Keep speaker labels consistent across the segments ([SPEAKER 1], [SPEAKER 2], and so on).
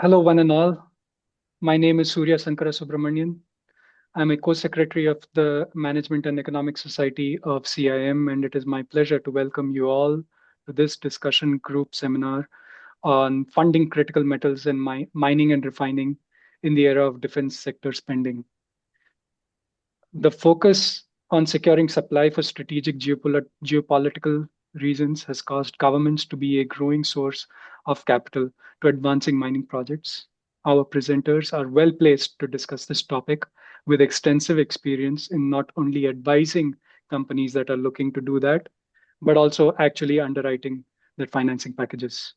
[SPEAKER 1] Hello, one and all. My name is Surya Sankara Subramanian. I'm a co-secretary of the Management and Economic Society of CIM, and it is my pleasure to welcome you all to this discussion group seminar on funding critical metals and mining and refining in the era of defense sector spending. The focus on securing supply for strategic geopolitical reasons has caused governments to be a growing source of capital to advancing mining projects. Our presenters are well placed to discuss this topic with extensive experience in not only advising companies that are looking to do that, but also actually underwriting their financing packages.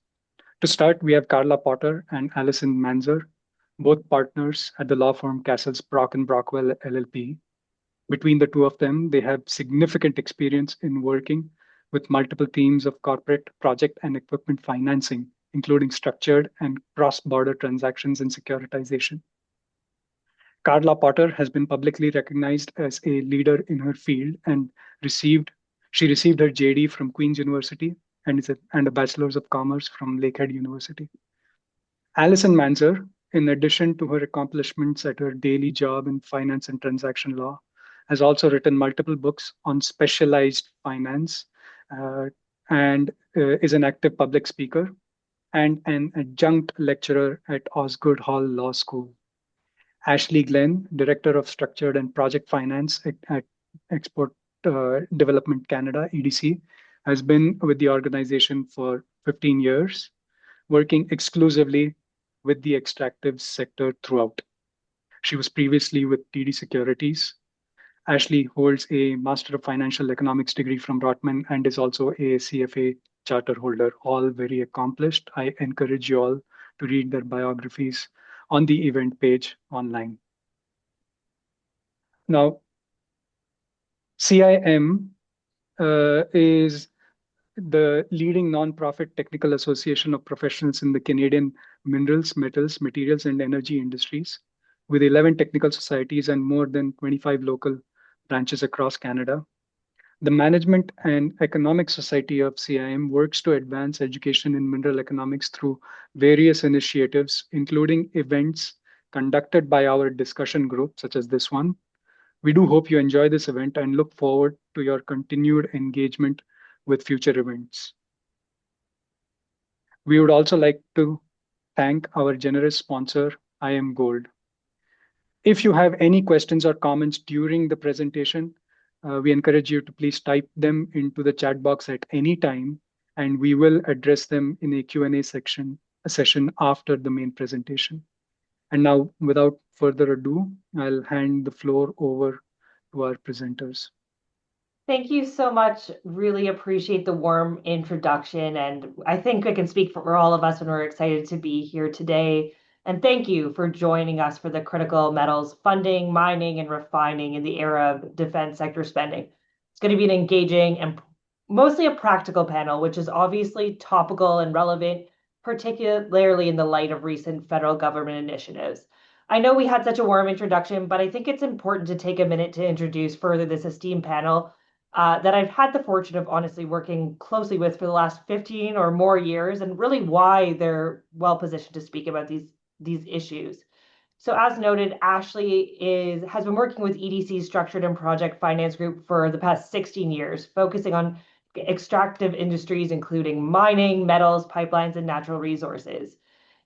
[SPEAKER 1] To start, we have Carla Potter and Alison Manzer, both partners at the law firm Castles Brock and Brockwell LLP. Between the two of them, they have significant experience in working with multiple themes of corporate project and equipment financing, including structured and cross-border transactions and securitization. Carla Potter has been publicly recognized as a leader in her field and received her JD from Queen's University and a Bachelor's of Commerce from Lakehead University. Alison Manzer, in addition to her accomplishments at her daily job in finance and transaction law, has also written multiple books on specialized finance uh, and is an active public speaker and an adjunct lecturer at Osgood Hall Law School. Ashley Glen, Director of Structured and Project Finance at Export Development Canada, EDC, has been with the organization for 15 years, working exclusively with the extractive sector throughout. She was previously with TD Securities. Ashley holds a Master of Financial Economics degree from Rotman and is also a CFA charter holder, all very accomplished. I encourage you all to read their biographies on the event page online. Now, CIM is the leading nonprofit technical association of professionals in the Canadian minerals, metals, materials, and energy industries, with 11 technical societies and more than 25 local branches across Canada. The Management and Economic Society of CIM works to advance education in mineral economics through various initiatives, including events conducted by our discussion group, such as this one. We do hope you enjoy this event and look forward to your continued engagement with future events. We would also like to thank our generous sponsor, IM Gold. If you have any questions or comments during the presentation, we encourage you to please type them into the chat box at any time, and we will address them in a Q&A session after the main presentation. And now, without further ado, I'll hand the floor over to our presenters.
[SPEAKER 2] Thank you so much. Really appreciate the warm introduction. And I think I can speak for all of us when we're excited to be here today. And thank you for joining us for the critical metals funding, mining, and refining in the era of defense sector spending. It's going to be an engaging and mostly a practical panel, which is obviously topical and relevant, particularly in the light of recent federal government initiatives. I know we had such a warm introduction, but I think it's important to take a minute to introduce further this esteemed panel that I've had the fortune of honestly working closely with for the last 15 or more years, and really why they're well positioned to speak about these issues. So as noted, Ashley has been working with EDC's Structured and Project Finance Group for the past 16 years, focusing on extractive industries, including mining, metals, pipelines, and natural resources.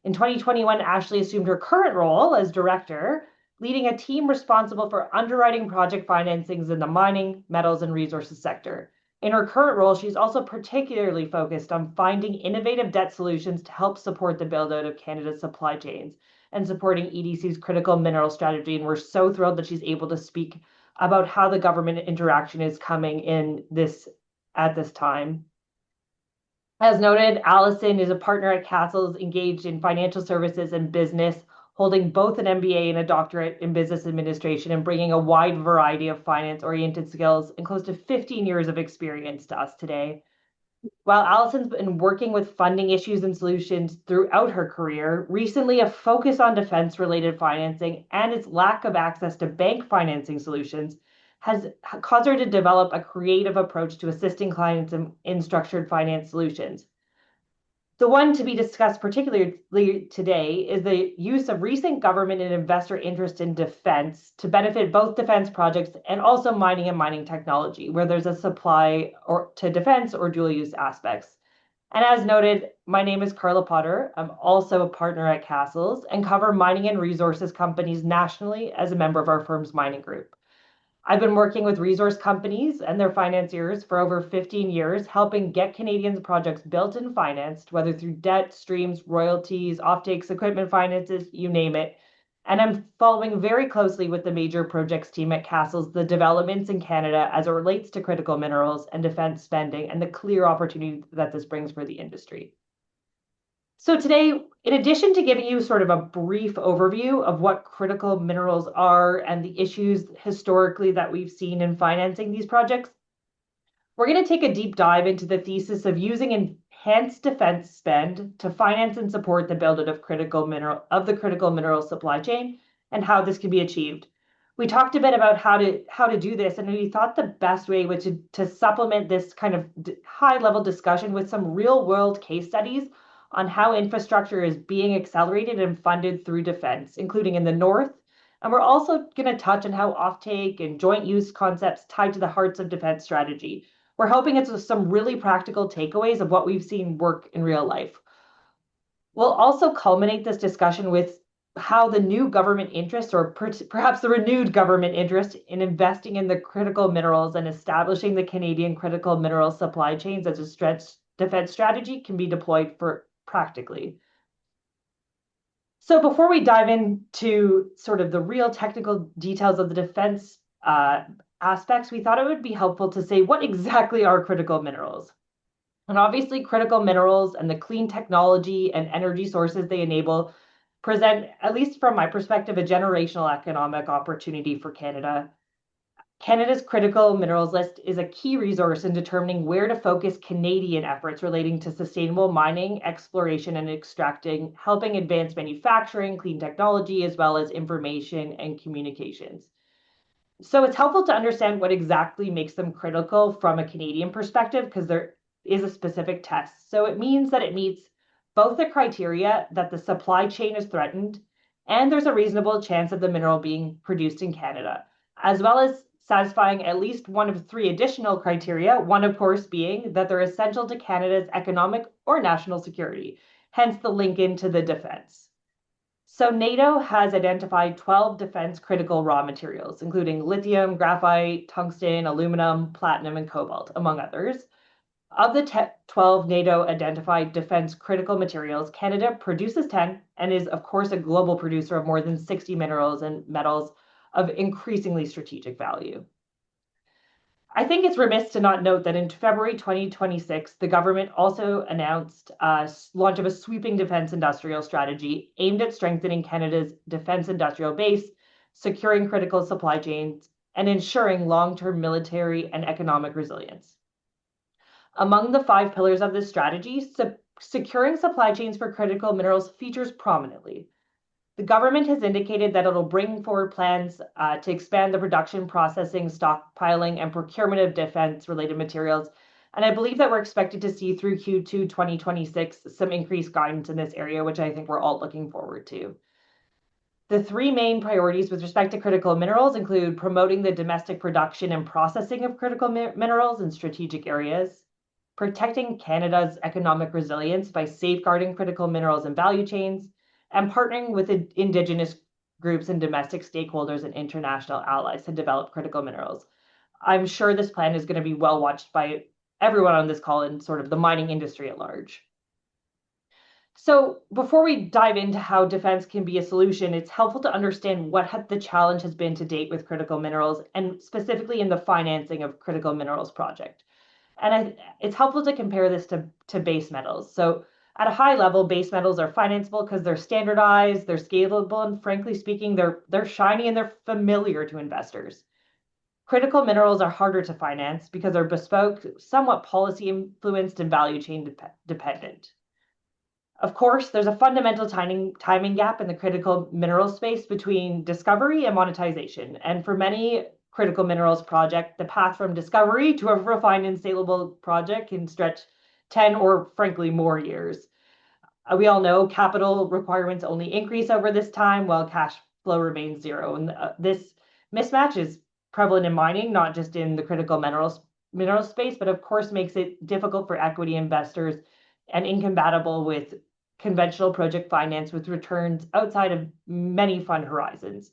[SPEAKER 2] In 2021, Ashley assumed her current role as director, leading a team responsible for underwriting project financings in the mining, metals, and resources sector. In her current role, she's also particularly focused on finding innovative debt solutions to help support the build-out of Canada's supply chains and supporting EDC's critical mineral strategy. And we're so thrilled that she's able to speak about how the government interaction is coming in at this time. As noted, Alison is a partner at Castles engaged in financial services and business, holding both an MBA and a doctorate in business administration and bringing a wide variety of finance-oriented skills and close to 15 years of experience to us today. While Alison's been working with funding issues and solutions throughout her career, recently a focus on defense-related financing and its lack of access to bank financing solutions has caused her to develop a creative approach to assisting clients in structured finance solutions. The one to be discussed particularly today is the use of recent government and investor interest in defense to benefit both defense projects and also mining and mining technology, where there's a supply or to defense or dual use aspects. And as noted, my name is Carla Potter. I'm also a partner at Castles and cover mining and resources companies nationally as a member of our firm's mining group. I've been working with resource companies and their financiers for over 15 years, helping get Canadians' projects built and financed, whether through debt, streams, royalties, offtakes, equipment finances, you name it. And I'm following very closely with the major projects team at Castles the developments in Canada as it relates to critical minerals and defense spending and the clear opportunity that this brings for the industry. So today, in addition to giving you sort of a brief overview of what critical minerals are and the issues historically that we've seen in financing these projects, we're going to take a deep dive into the thesis of using enhanced defense spend to finance and support the build-out of the critical mineral supply chain and how this can be achieved. We talked a bit about how to do this, and we thought the best way was to supplement this kind of high-level discussion with some real-world case studies on how infrastructure is being accelerated and funded through defense, including in the North. And we're also going to touch on how offtake and joint use concepts tied to the hearts of defense strategy. We're hoping it's some really practical takeaways of what we've seen work in real life. We'll also culminate this discussion with how the new government interest, or perhaps the renewed government interest in investing in the critical minerals and establishing the Canadian critical mineral supply chains as a defense strategy, can be deployed for practically. So before we dive into sort of the real technical details of the defense aspects, we thought it would be helpful to say what exactly are critical minerals. And obviously, critical minerals and the clean technology and energy sources they enable present, at least from my perspective, a generational economic opportunity for Canada. Canada's critical minerals list is a key resource in determining where to focus Canadian efforts relating to sustainable mining, exploration, and extracting, helping advance manufacturing, clean technology, as well as information and communications. So it's helpful to understand what exactly makes them critical from a Canadian perspective, because there is a specific test. So it means that it meets both the criteria that the supply chain is threatened and there's a reasonable chance of the mineral being produced in Canada, as well as satisfying at least one of three additional criteria, one, of course, being that they're essential to Canada's economic or national security, hence the link into the defense. So NATO has identified 12 defense critical raw materials, including lithium, graphite, tungsten, aluminum, platinum, and cobalt, among others. Of the 12 NATO identified defense critical materials, Canada produces 10 and is, of course, a global producer of more than 60 minerals and metals of increasingly strategic value. I think it's remiss to not note that in February 2026, the government also announced launch of a sweeping defense industrial strategy aimed at strengthening Canada's defense industrial base, securing critical supply chains, and ensuring long-term military and economic resilience. Among the 5 pillars of this strategy, securing supply chains for critical minerals features prominently. The government has indicated that it'll bring forward plans to expand the production, processing, stockpiling, and procurement of defense-related materials. And I believe that we're expected to see through Q2 2026 some increased guidance in this area, which I think we're all looking forward to. The 3 main priorities with respect to critical minerals include promoting the domestic production and processing of critical minerals in strategic areas, protecting Canada's economic resilience by safeguarding critical minerals and value chains, and partnering with Indigenous groups and domestic stakeholders and international allies to develop critical minerals. I'm sure this plan is going to be well watched by everyone on this call and sort of the mining industry at large. So before we dive into how defense can be a solution, it's helpful to understand what the challenge has been to date with critical minerals, and specifically in the financing of critical minerals project. And it's helpful to compare this to base metals. So at a high level, base metals are financeable because they're standardized, they're scalable, and frankly speaking, they're shiny and they're familiar to investors. Critical minerals are harder to finance because they're bespoke, somewhat policy influenced, and value chain dependent. Of course, there's a fundamental timing gap in the critical mineral space between discovery and monetization. And for many critical minerals project, the path from discovery to a refined and saleable project can stretch 10 or frankly more years. We all know capital requirements only increase over this time while cash flow remains zero. And this mismatch is prevalent in mining, not just in the critical mineral space, but of course makes it difficult for equity investors and incompatible with conventional project finance with returns outside of many fund horizons.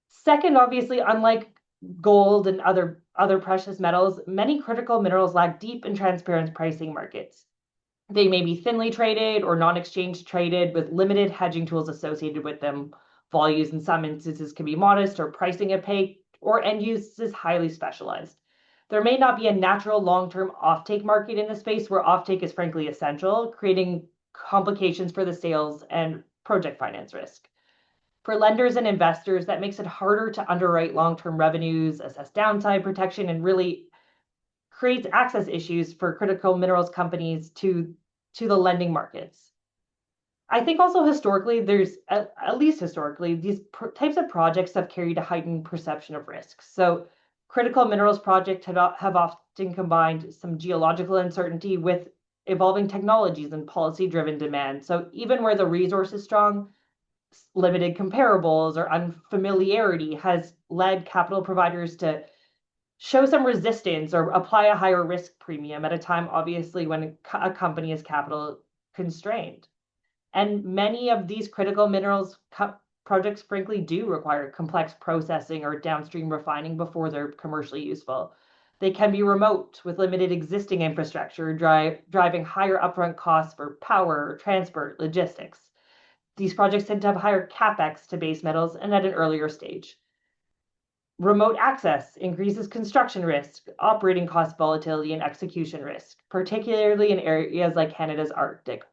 [SPEAKER 2] Second, obviously, unlike gold and other precious metals, many critical minerals lack deep and transparent pricing markets. They may be thinly traded or non-exchange traded with limited hedging tools associated with them. Volumes in some instances can be modest or pricing opaque, or end use is highly specialized. There may not be a natural long-term offtake market in the space where offtake is frankly essential, creating complications for the sales and project finance risk. For lenders and investors, that makes it harder to underwrite long-term revenues, assess downside protection, and really creates access issues for critical minerals companies to the lending markets. I think also historically, there's at least historically, these types of projects have carried a heightened perception of risk. So critical minerals projects have often combined some geological uncertainty with evolving technologies and policy-driven demand. So even where the resource is strong, limited comparables or unfamiliarity has led capital providers to show some resistance or apply a higher risk premium at a time, obviously, when a company is capital constrained. And many of these critical minerals projects, frankly, do require complex processing or downstream refining before they're commercially useful. They can be remote with limited existing infrastructure, driving higher upfront costs for power, transport, logistics. These projects tend to have higher capex to base metals and at an earlier stage. Remote access increases construction risk, operating cost volatility, and execution risk, particularly in areas like Canada's Arctic.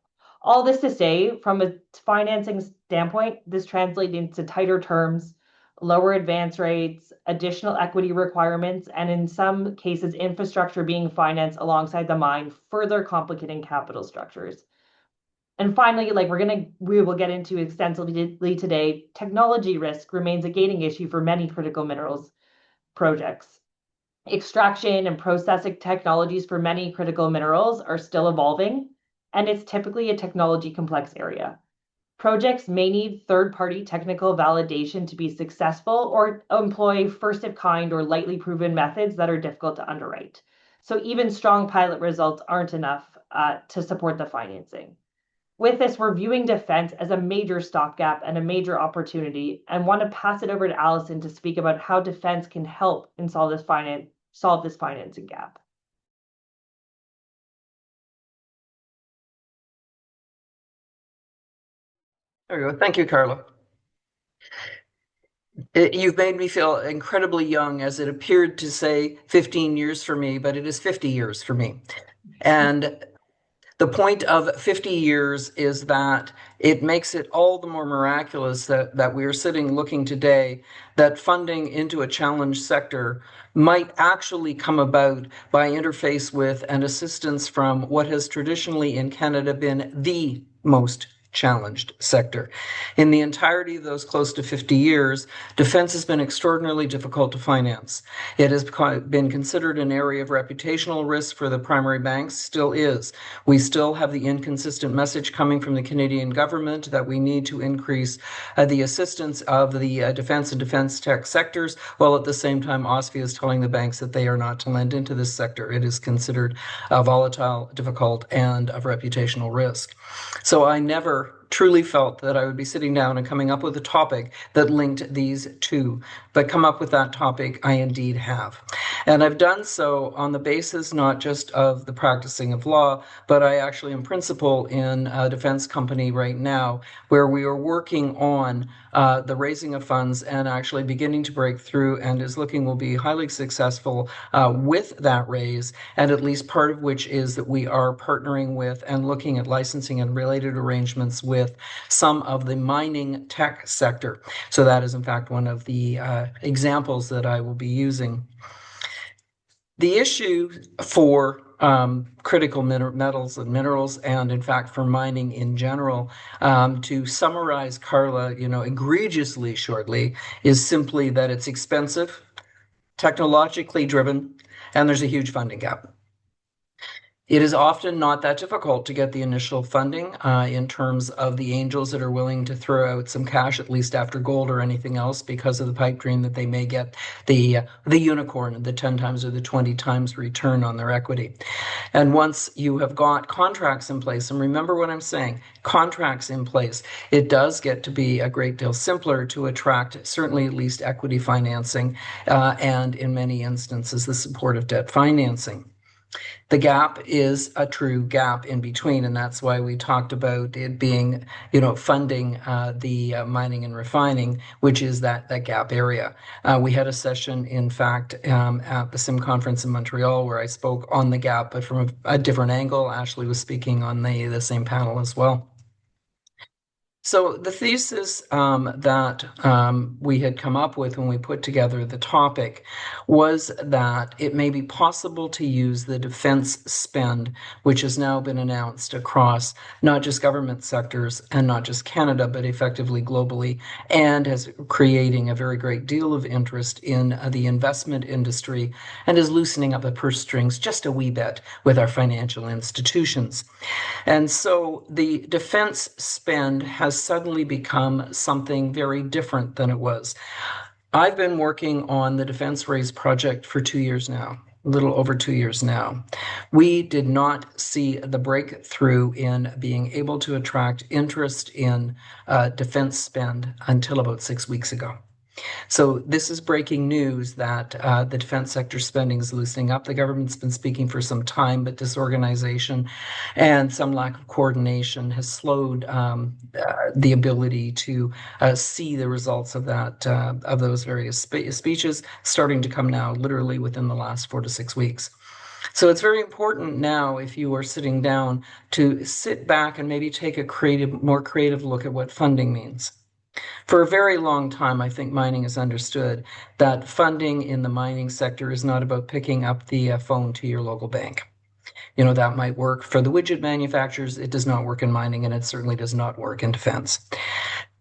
[SPEAKER 2] All this to say, from a financing standpoint, this translates into tighter terms, lower advance rates, additional equity requirements, and in some cases, infrastructure being financed alongside the mine, further complicating capital structures. And finally, like we will get into extensively today, technology risk remains a gating issue for many critical minerals projects. Extraction and processing technologies for many critical minerals are still evolving, and it's typically a technology complex area. Projects may need third-party technical validation to be successful or employ first-of-kind or lightly proven methods that are difficult to underwrite. So even strong pilot results aren't enough to support the financing. With this, we're viewing defense as a major stopgap and a major opportunity, and want to pass it over to Alison to speak about how defense can help in solve this financing gap.
[SPEAKER 3] There you go. Thank you, Carla. You've made me feel incredibly young, as it appeared to say 15 years for me, but it is 50 years for me. And the point of 50 years is that it makes it all the more miraculous that we are sitting looking today that funding into a challenged sector might actually come about by interface with and assistance from what has traditionally in Canada been the most challenged sector. In the entirety of those close to 50 years, defense has been extraordinarily difficult to finance. It has been considered an area of reputational risk for the primary banks, still is. We still have the inconsistent message coming from the Canadian government that we need to increase the assistance of the defense and defense tech sectors, while at the same time OSFI is telling the banks that they are not to lend into this sector. It is considered volatile, difficult, and of reputational risk. So I never truly felt that I would be sitting down and coming up with a topic that linked these two, but come up with that topic I indeed have. And I've done so on the basis not just of the practicing of law, but I actually am principal in a defense company right now where we are working on the raising of funds and actually beginning to break through, and is looking will be highly successful with that raise, and at least part of which is that we are partnering with and looking at licensing and related arrangements with some of the mining tech sector. So that is in fact one of the examples that I will be using. The issue for critical metals and minerals, and in fact for mining in general, to summarize Carla, egregiously shortly, is simply that it's expensive, technologically driven, and there's a huge funding gap. It is often not that difficult to get the initial funding in terms of the angels that are willing to throw out some cash, at least after gold or anything else, because of the pipe dream that they may get the unicorn, the 10 times or the 20 times return on their equity. And once you have got contracts in place, and remember what I'm saying, contracts in place, it does get to be a great deal simpler to attract certainly at least equity financing and in many instances the support of debt financing. The gap is a true gap in between, and that's why we talked about it being, funding the mining and refining, which is that gap area. We had a session, in fact, at the CIM conference in Montreal where I spoke on the gap, but from a different angle. Ashley was speaking on the same panel as well. So the thesis that we had come up with when we put together the topic was that it may be possible to use the defense spend, which has now been announced across not just government sectors and not just Canada, but effectively globally, and is creating a very great deal of interest in the investment industry and is loosening up the purse strings just a wee bit with our financial institutions. And so the defense spend has suddenly become something very different than it was. I've been working on the Defense Raise project for 2 years now, a little over 2 years now. We did not see the breakthrough in being able to attract interest in defense spend until about 6 weeks ago. So this is breaking news that the defense sector spending is loosening up. The government's been speaking for some time, but disorganization and some lack of coordination has slowed the ability to see the results of that of those various speeches starting to come now, literally within the last 4 to 6 weeks. So it's very important now, if you are sitting down, to sit back and maybe take a more creative look at what funding means. For a very long time, I think mining has understood that funding in the mining sector is not about picking up the phone to your local bank. That might work for the widget manufacturers. It does not work in mining, and it certainly does not work in defense.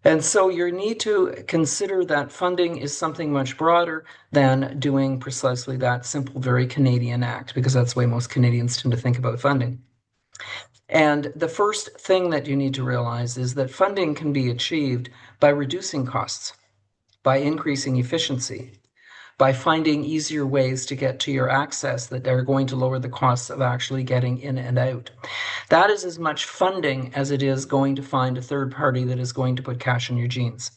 [SPEAKER 3] And so you need to consider that funding is something much broader than doing precisely that simple, very Canadian act, because that's the way most Canadians tend to think about funding. And the first thing that you need to realize is that funding can be achieved by reducing costs, by increasing efficiency, by finding easier ways to get to your access that are going to lower the costs of actually getting in and out. That is as much funding as it is going to find a third party that is going to put cash in your jeans.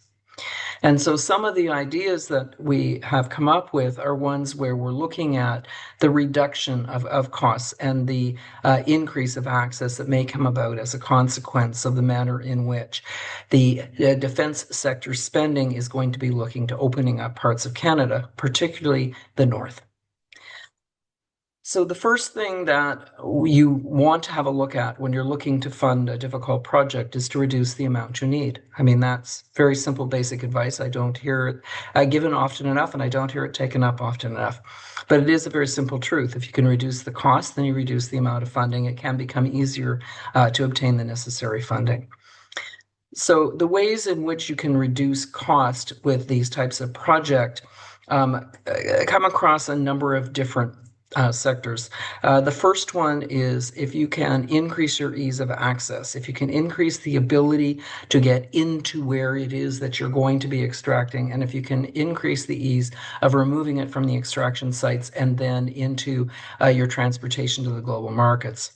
[SPEAKER 3] And so some of the ideas that we have come up with are ones where we're looking at the reduction of costs and the increase of access that may come about as a consequence of the manner in which the defense sector spending is going to be looking to opening up parts of Canada, particularly the north. So the first thing that you want to have a look at when you're looking to fund a difficult project is to reduce the amount you need. I mean, that's very simple, basic advice. I don't hear it given often enough, and I don't hear it taken up often enough. But it is a very simple truth. If you can reduce the cost, then you reduce the amount of funding. It can become easier to obtain the necessary funding. So the ways in which you can reduce cost with these types of project come across a number of different sectors. The first one is if you can increase your ease of access, if you can increase the ability to get into where it is that you're going to be extracting, and if you can increase the ease of removing it from the extraction sites and then into your transportation to the global markets.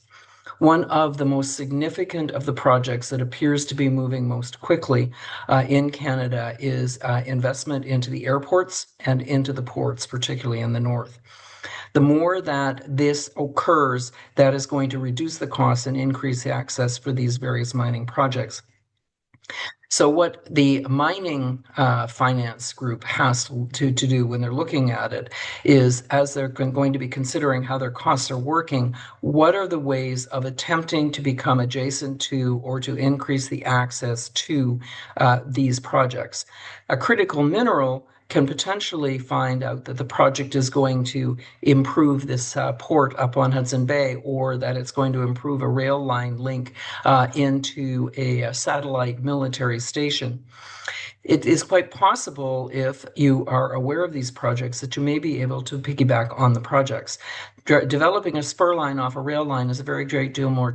[SPEAKER 3] One of the most significant of the projects that appears to be moving most quickly in Canada is investment into the airports and into the ports, particularly in the north. The more that this occurs, that is going to reduce the costs and increase the access for these various mining projects. So what the mining finance group has to do when they're looking at it is, as they're going to be considering how their costs are working, what are the ways of attempting to become adjacent to or to increase the access to these projects? A critical mineral can potentially find out that the project is going to improve this port up on Hudson Bay, or that it's going to improve a rail line link into a satellite military station. It is quite possible, if you are aware of these projects, that you may be able to piggyback on the projects. Developing a spur line off a rail line is a great deal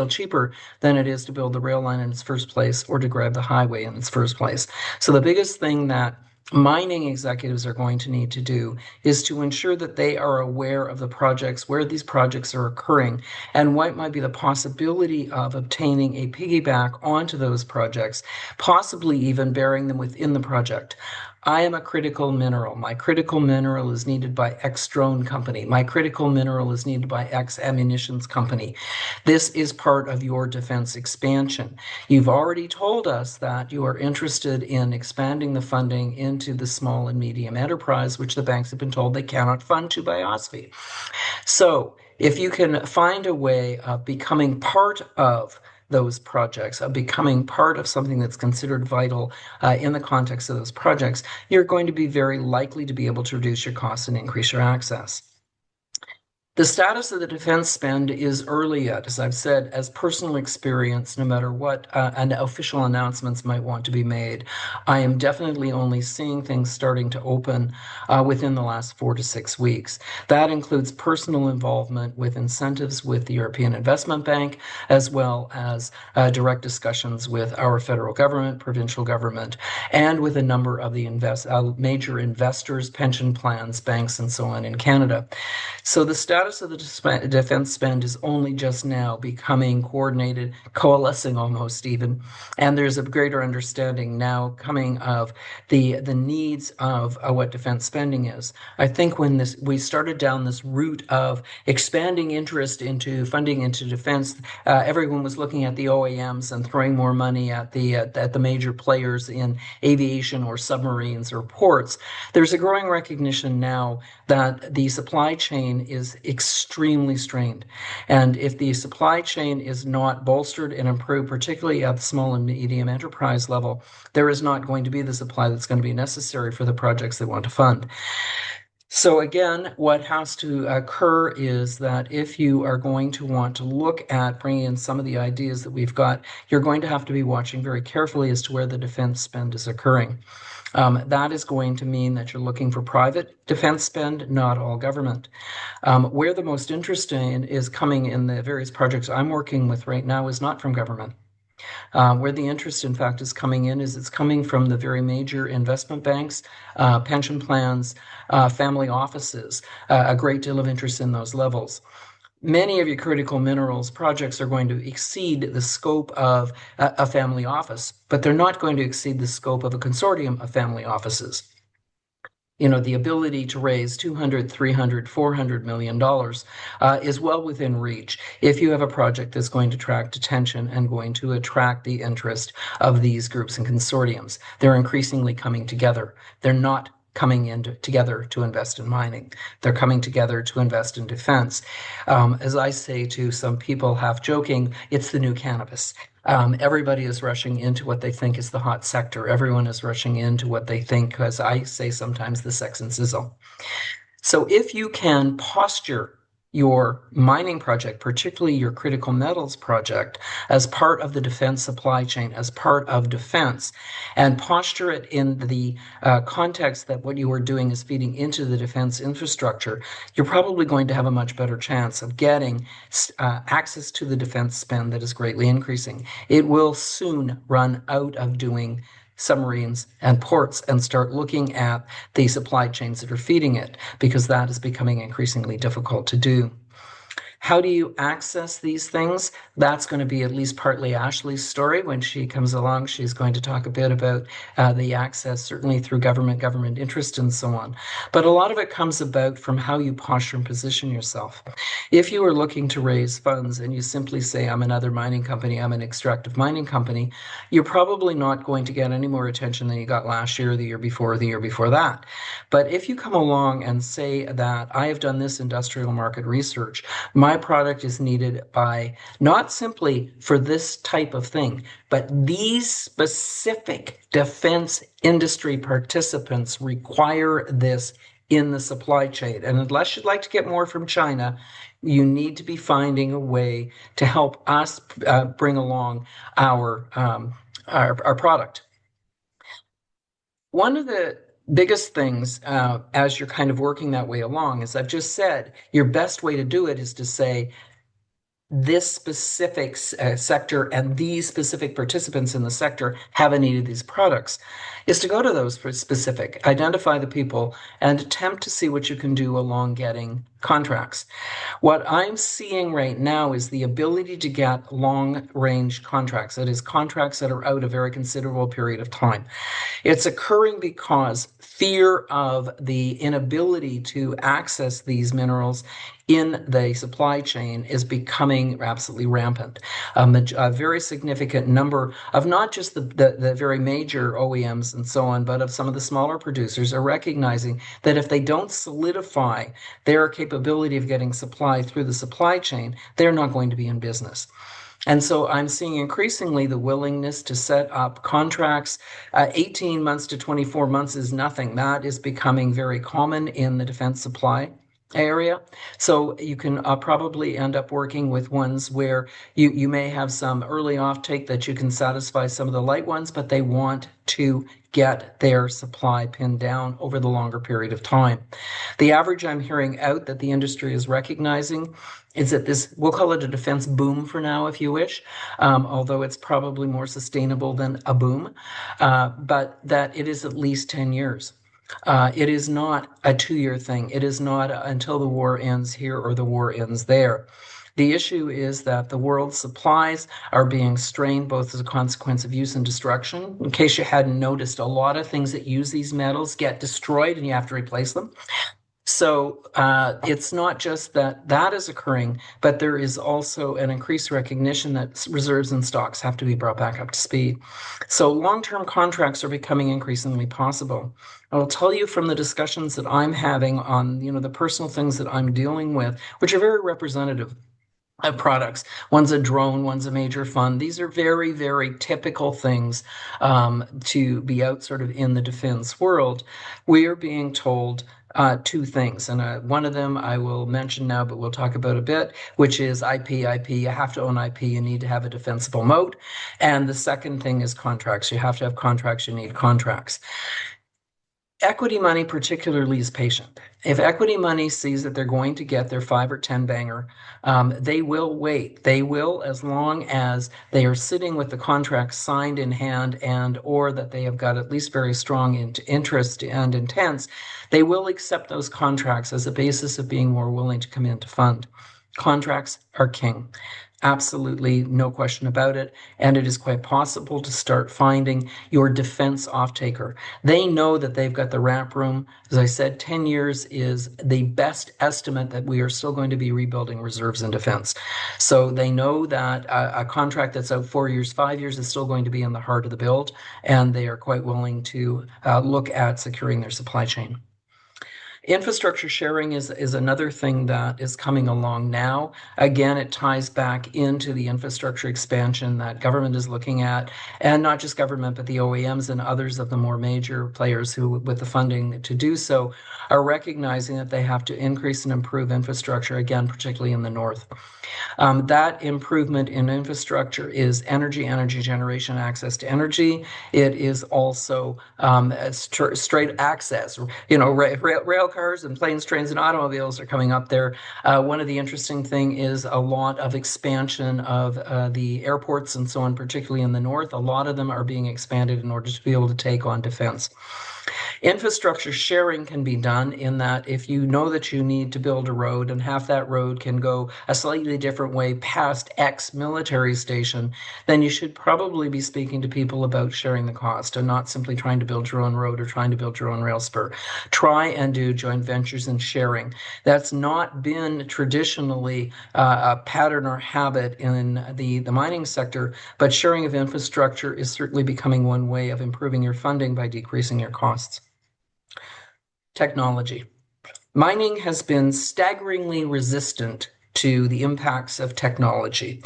[SPEAKER 3] cheaper than it is to build the rail line in its first place, or to grab the highway in its first place. So the biggest thing that mining executives are going to need to do is to ensure that they are aware of the projects, where these projects are occurring, and what might be the possibility of obtaining a piggyback onto those projects, possibly even bearing them within the project. I am a critical mineral. My critical mineral is needed by X drone company. My critical mineral is needed by X ammunitions company. This is part of your defense expansion. You've already told us that you are interested in expanding the funding into the small and medium enterprise, which the banks have been told they cannot fund to by OSFI. So if you can find a way of becoming part of those projects, of becoming part of something that's considered vital in the context of those projects, you're going to be very likely to be able to reduce your costs and increase your access. The status of the defense spend is early yet, as I've said, as personal experience, no matter what official announcements might want to be made. I am definitely only seeing things starting to open within the last 4 to 6 weeks. That includes personal involvement with incentives with the European Investment Bank, as well as direct discussions with our federal government, provincial government, and with a number of the major investors, pension plans, banks, and so on in Canada. So the status of the defense spend is only just now becoming coordinated, coalescing almost even, and there's a greater understanding now coming of the needs of what defense spending is. I think when we started down this route of expanding interest into funding into defense, everyone was looking at the OEMs and throwing more money at the major players in aviation or submarines or ports. There's a growing recognition now that the supply chain is extremely strained. And if the supply chain is not bolstered and improved, particularly at the small and medium enterprise level, there is not going to be the supply that's going to be necessary for the projects they want to fund. So again, what has to occur is that if you are going to want to look at bringing in some of the ideas that we've got, you're going to have to be watching very carefully as to where the defense spend is occurring. That is going to mean that you're looking for private defense spend, not all government. Where the most interesting is coming in the various projects I'm working with right now is not from government. Where the interest, in fact, is coming in is it's coming from the very major investment banks, pension plans, family offices, a great deal of interest in those levels. Many of your critical minerals projects are going to exceed the scope of a family office, but they're not going to exceed the scope of a consortium of family offices. You know, the ability to raise $200, $300, $400 million is well within reach if you have a project that's going to attract attention and going to attract the interest of these groups and consortiums. They're increasingly coming together. They're not coming in together to invest in mining. They're coming together to invest in defense. As I say to some people, half joking, it's the new cannabis. Everybody is rushing into what they think is the hot sector. Everyone is rushing into what they think, as I say sometimes, the sex and sizzle. So if you can posture your mining project, particularly your critical metals project, as part of the defense supply chain, as part of defense, and posture it in the context that what you are doing is feeding into the defense infrastructure, you're probably going to have a much better chance of getting access to the defense spend that is greatly increasing. It will soon run out of doing submarines and ports and start looking at the supply chains that are feeding it, because that is becoming increasingly difficult to do. How do you access these things? That's going to be at least partly Ashley's story. When she comes along, she's going to talk a bit about the access, certainly through government interest and so on. But a lot of it comes about from how you posture and position yourself. If you are looking to raise funds and you simply say, I'm another mining company, I'm an extractive mining company, you're probably not going to get any more attention than you got last year, the year before, the year before that. But if you come along and say that I have done this industrial market research, my my product is needed by not simply for this type of thing, but these specific defense industry participants require this in the supply chain. And unless you'd like to get more from China, you need to be finding a way to help us bring along our product. One of the biggest things as you're kind of working that way along, as I've just said, your best way to do it is to say, this specific sector and these specific participants in the sector have a need of these products, is to go to those for specific, identify the people, and attempt to see what you can do along getting contracts. What I'm seeing right now is the ability to get long-range contracts, that is, contracts that are out a very considerable period of time. It's occurring because fear of the inability to access these minerals in the supply chain is becoming absolutely rampant. A very significant number of not just the very major OEMs and so on, but of some of the smaller producers are recognizing that if they don't solidify their capability of getting supply through the supply chain, they're not going to be in business. And so I'm seeing increasingly the willingness to set up contracts. 18 months to 24 months is nothing. That is becoming very common in the defense supply area. So you can probably end up working with ones where you may have some early offtake that you can satisfy some of the light ones, but they want to get their supply pinned down over the longer period of time. The average I'm hearing out that the industry is recognizing is that this, we'll call it a defense boom for now, if you wish, although it's probably more sustainable than a boom, but that it is at least 10 years. It is not a 2-year thing. It is not until the war ends here or the war ends there. The issue is that the world's supplies are being strained both as a consequence of use and destruction. In case you hadn't noticed, a lot of things that use these metals get destroyed and you have to replace them. So it's not just that that is occurring, but there is also an increased recognition that reserves and stocks have to be brought back up to speed. So long-term contracts are becoming increasingly possible. I will tell you from the discussions that I'm having on, the personal things that I'm dealing with, which are very representative of products. One's a drone, one's a major fund. These are very, very typical things to be out sort of in the defense world. We are being told two things, and one of them I will mention now, but we'll talk about a bit, which is IP. You have to own IP. You need to have a defensible moat. And the second thing is contracts. You have to have contracts. You need contracts. Equity money particularly is patient. If equity money sees that they're going to get their 5 or 10 banger, they will wait. They will, as long as they are sitting with the contract signed in hand and or that they have got at least very strong interest and intents, they will accept those contracts as a basis of being more willing to come in to fund. Contracts are king. Absolutely, no question about it. And it is quite possible to start finding your defense off-taker. They know that they've got the ramp room. As I said, 10 years is the best estimate that we are still going to be rebuilding reserves in defense. So they know that a contract that's out 4 years, 5 years is still going to be in the heart of the build, and they are quite willing to look at securing their supply chain. Infrastructure sharing is another thing that is coming along now. Again, it ties back into the infrastructure expansion that government is looking at, and not just government, but the OEMs and others of the more major players who, with the funding to do so, are recognizing that they have to increase and improve infrastructure, again, particularly in the north. That improvement in infrastructure is energy generation, access to energy. It is also straight access. Rail cars and planes, trains, and automobiles are coming up there. One of the interesting thing is a lot of expansion of the airports and so on, particularly in the north. A lot of them are being expanded in order to be able to take on defense. Infrastructure sharing can be done in that if you know that you need to build a road and half that road can go a slightly different way past X military station, then you should probably be speaking to people about sharing the cost and not simply trying to build your own road or trying to build your own rail spur. Try and do joint ventures and sharing. That's not been traditionally a pattern or habit in the mining sector, but sharing of infrastructure is certainly becoming one way of improving your funding by decreasing your costs. Technology. Mining has been staggeringly resistant to the impacts of technology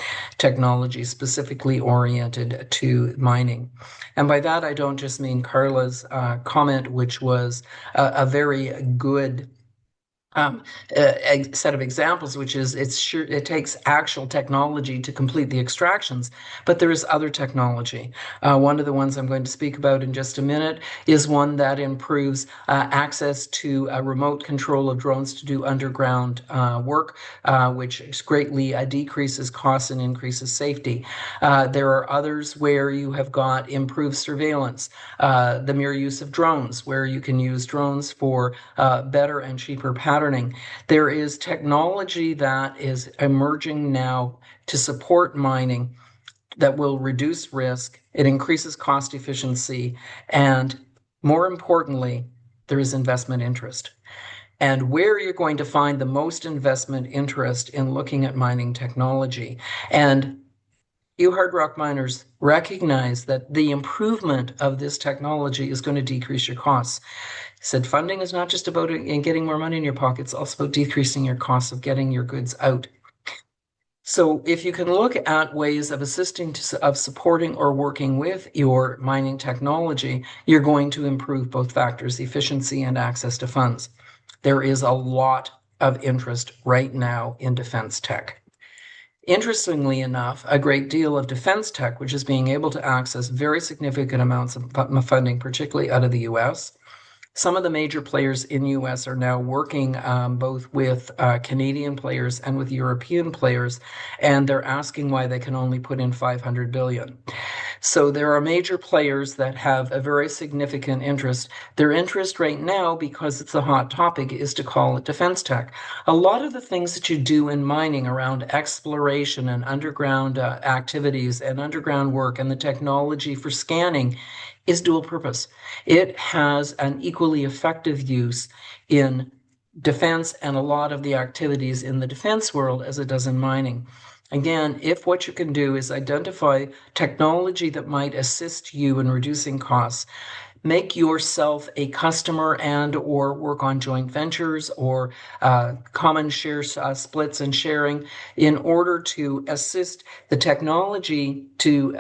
[SPEAKER 3] specifically oriented to mining. And by that, I don't just mean Carla's comment, which was a very good a set of examples, which is it takes actual technology to complete the extractions, but there is other technology. One of the ones I'm going to speak about in just a minute is one that improves access to remote control of drones to do underground work, which greatly decreases costs and increases safety. There are others where you have got improved surveillance, the mere use of drones, where you can use drones for better and cheaper patterning. There is technology that is emerging now to support mining that will reduce risk, it increases cost efficiency, and more importantly, there is investment interest. And where you're going to find the most investment interest in looking at mining technology. And you hard rock miners recognize that the improvement of this technology is going to decrease your costs. Said funding is not just about getting more money in your pocket, it's also about decreasing your costs of getting your goods out. So if you can look at ways of assisting, of supporting or working with your mining technology, you're going to improve both factors, efficiency and access to funds. There is a lot of interest right now in defense tech. Interestingly enough, a great deal of defense tech, which is being able to access very significant amounts of funding, particularly out of the US. Some of the major players in the US are now working both with Canadian players and with European players, and they're asking why they can only put in 500 billion. So there are major players that have a very significant interest. Their interest right now, because it's a hot topic, is to call it defense tech. A lot of the things that you do in mining around exploration and underground activities and underground work and the technology for scanning is dual purpose. It has an equally effective use in defense and a lot of the activities in the defense world as it does in mining. Again, if what you can do is identify technology that might assist you in reducing costs, make yourself a customer and or work on joint ventures or common share splits and sharing in order to assist the technology to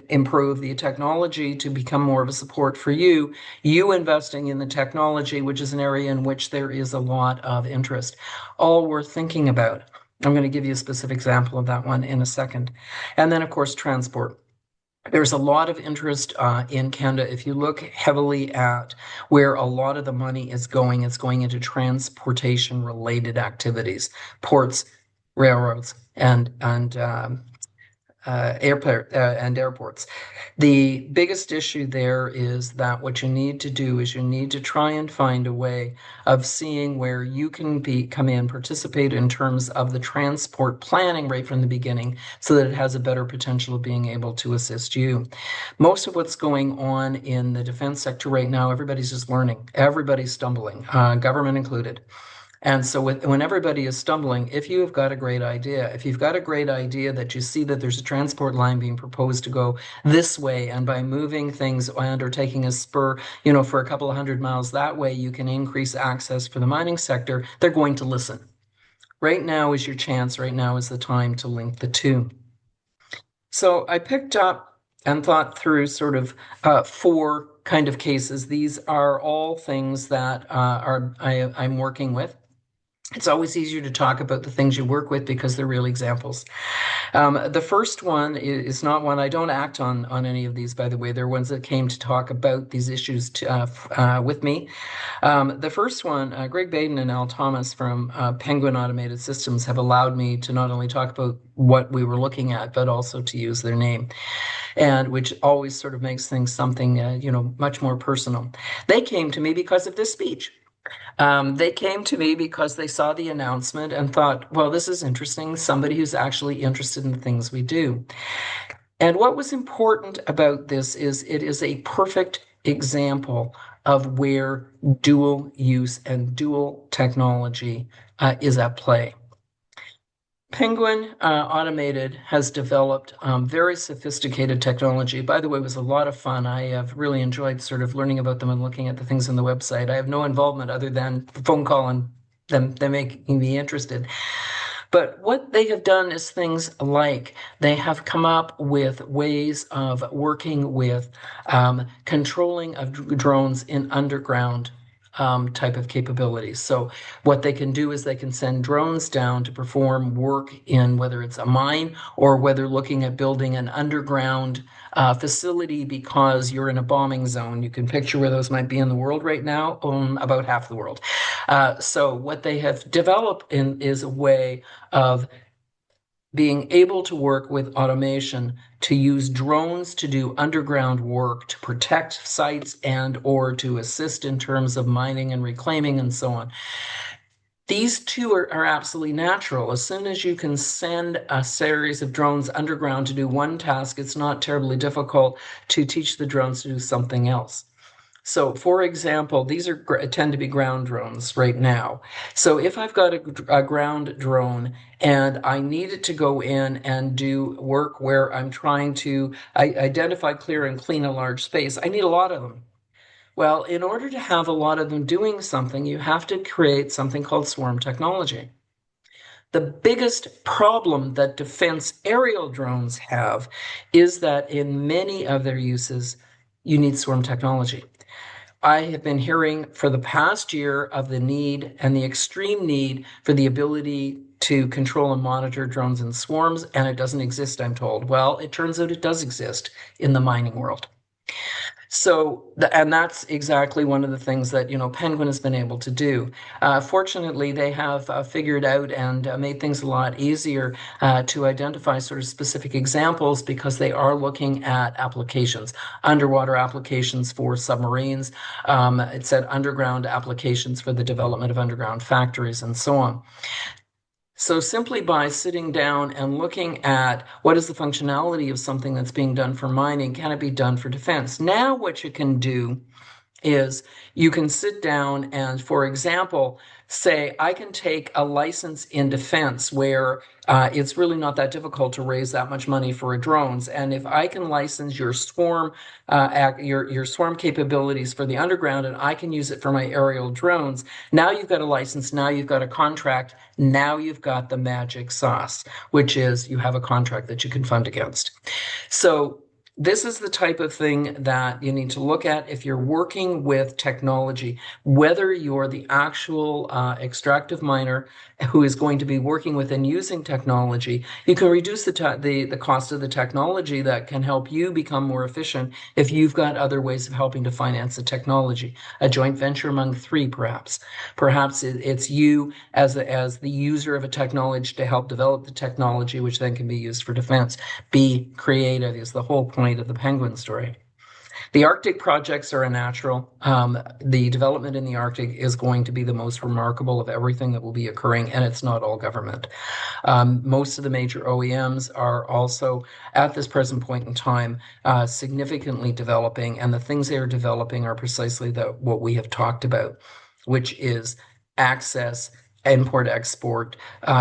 [SPEAKER 3] improve, the technology to become more of a support for you, you investing in the technology, which is an area in which there is a lot of interest, all worth thinking about. I'm going to give you a specific example of that one in a second. And then, of course, transport. There's a lot of interest in Canada. If you look heavily at where a lot of the money is going, it's going into transportation-related activities, ports, railroads, and airports. The biggest issue there is that what you need to do is you need to try and find a way of seeing where you can come in, participate in terms of the transport planning right from the beginning so that it has a better potential of being able to assist you. Most of what's going on in the defense sector right now, everybody's just learning. Everybody's stumbling, government included. And so when everybody is stumbling, if you have got a great idea, if you've got a great idea that you see that there's a transport line being proposed to go this way, and by moving things and or taking a spur, for a couple of 100 miles that way, you can increase access for the mining sector, they're going to listen. Right now is your chance. Right now is the time to link the two. So I picked up and thought through sort of 4 kind of cases. These are all things that I'm working with. It's always easier to talk about the things you work with because they're real examples. The first one is not one I don't act on any of these, by the way. They're ones that came to talk about these issues with me. The first one, Greg Baden and Al Thomas from Penguin Automated Systems have allowed me to not only talk about what we were looking at, but also to use their name, and which always sort of makes things something, much more personal. They came to me because of this speech. They came to me because they saw the announcement and thought, well, this is interesting. Somebody who's actually interested in the things we do. And what was important about this is it is a perfect example of where dual use and dual technology is at play. Penguin Automated has developed very sophisticated technology. By the way, it was a lot of fun. I have really enjoyed sort of learning about them and looking at the things on the website. I have no involvement other than the phone call and them making me interested. But what they have done is things like they have come up with ways of working with controlling of drones in underground type of capabilities. So what they can do is they can send drones down to perform work in whether it's a mine or whether looking at building an underground facility because you're in a bombing zone. You can picture where those might be in the world right now, about half the world. So what they have developed is a way of being able to work with automation to use drones to do underground work to protect sites and or to assist in terms of mining and reclaiming and so on. These two are absolutely natural. As soon as you can send a series of drones underground to do one task, it's not terribly difficult to teach the drones to do something else. So, for example, these tend to be ground drones right now. So if I've got a ground drone and I need it to go in and do work where I'm trying to identify, clear, and clean a large space, I need a lot of them. Well, in order to have a lot of them doing something, you have to create something called swarm technology. The biggest problem that defense aerial drones have is that in many of their uses, you need swarm technology. I have been hearing for the past year of the need and the extreme need for the ability to control and monitor drones in swarms, and it doesn't exist, I'm told. Well, it turns out it does exist in the mining world. So, and that's exactly one of the things that, Penguin has been able to do. Fortunately, they have figured out and made things a lot easier to identify sort of specific examples because they are looking at applications, underwater applications for submarines. It said underground applications for the development of underground factories and so on. So simply by sitting down and looking at what is the functionality of something that's being done for mining, can it be done for defense? Now what you can do is you can sit down and, for example, say, I can take a license in defense where it's really not that difficult to raise that much money for a drones. And if I can license your swarm, your swarm capabilities for the underground, and I can use it for my aerial drones, now you've got a license, now you've got a contract, now you've got the magic sauce, which is you have a contract that you can fund against. So this is the type of thing that you need to look at if you're working with technology, whether you're the actual extractive miner who is going to be working with and using technology. You can reduce the cost of the technology that can help you become more efficient if you've got other ways of helping to finance the technology. A joint venture among three, perhaps. Perhaps it's you as the user of a technology to help develop the technology, which then can be used for defense. Be creative is the whole point of the Penguin story. The Arctic projects are a natural. The development in the Arctic is going to be the most remarkable of everything that will be occurring, and it's not all government. Most of the major OEMs are also, at this present point in time, significantly developing, and the things they are developing are precisely what we have talked about, which is access, import-export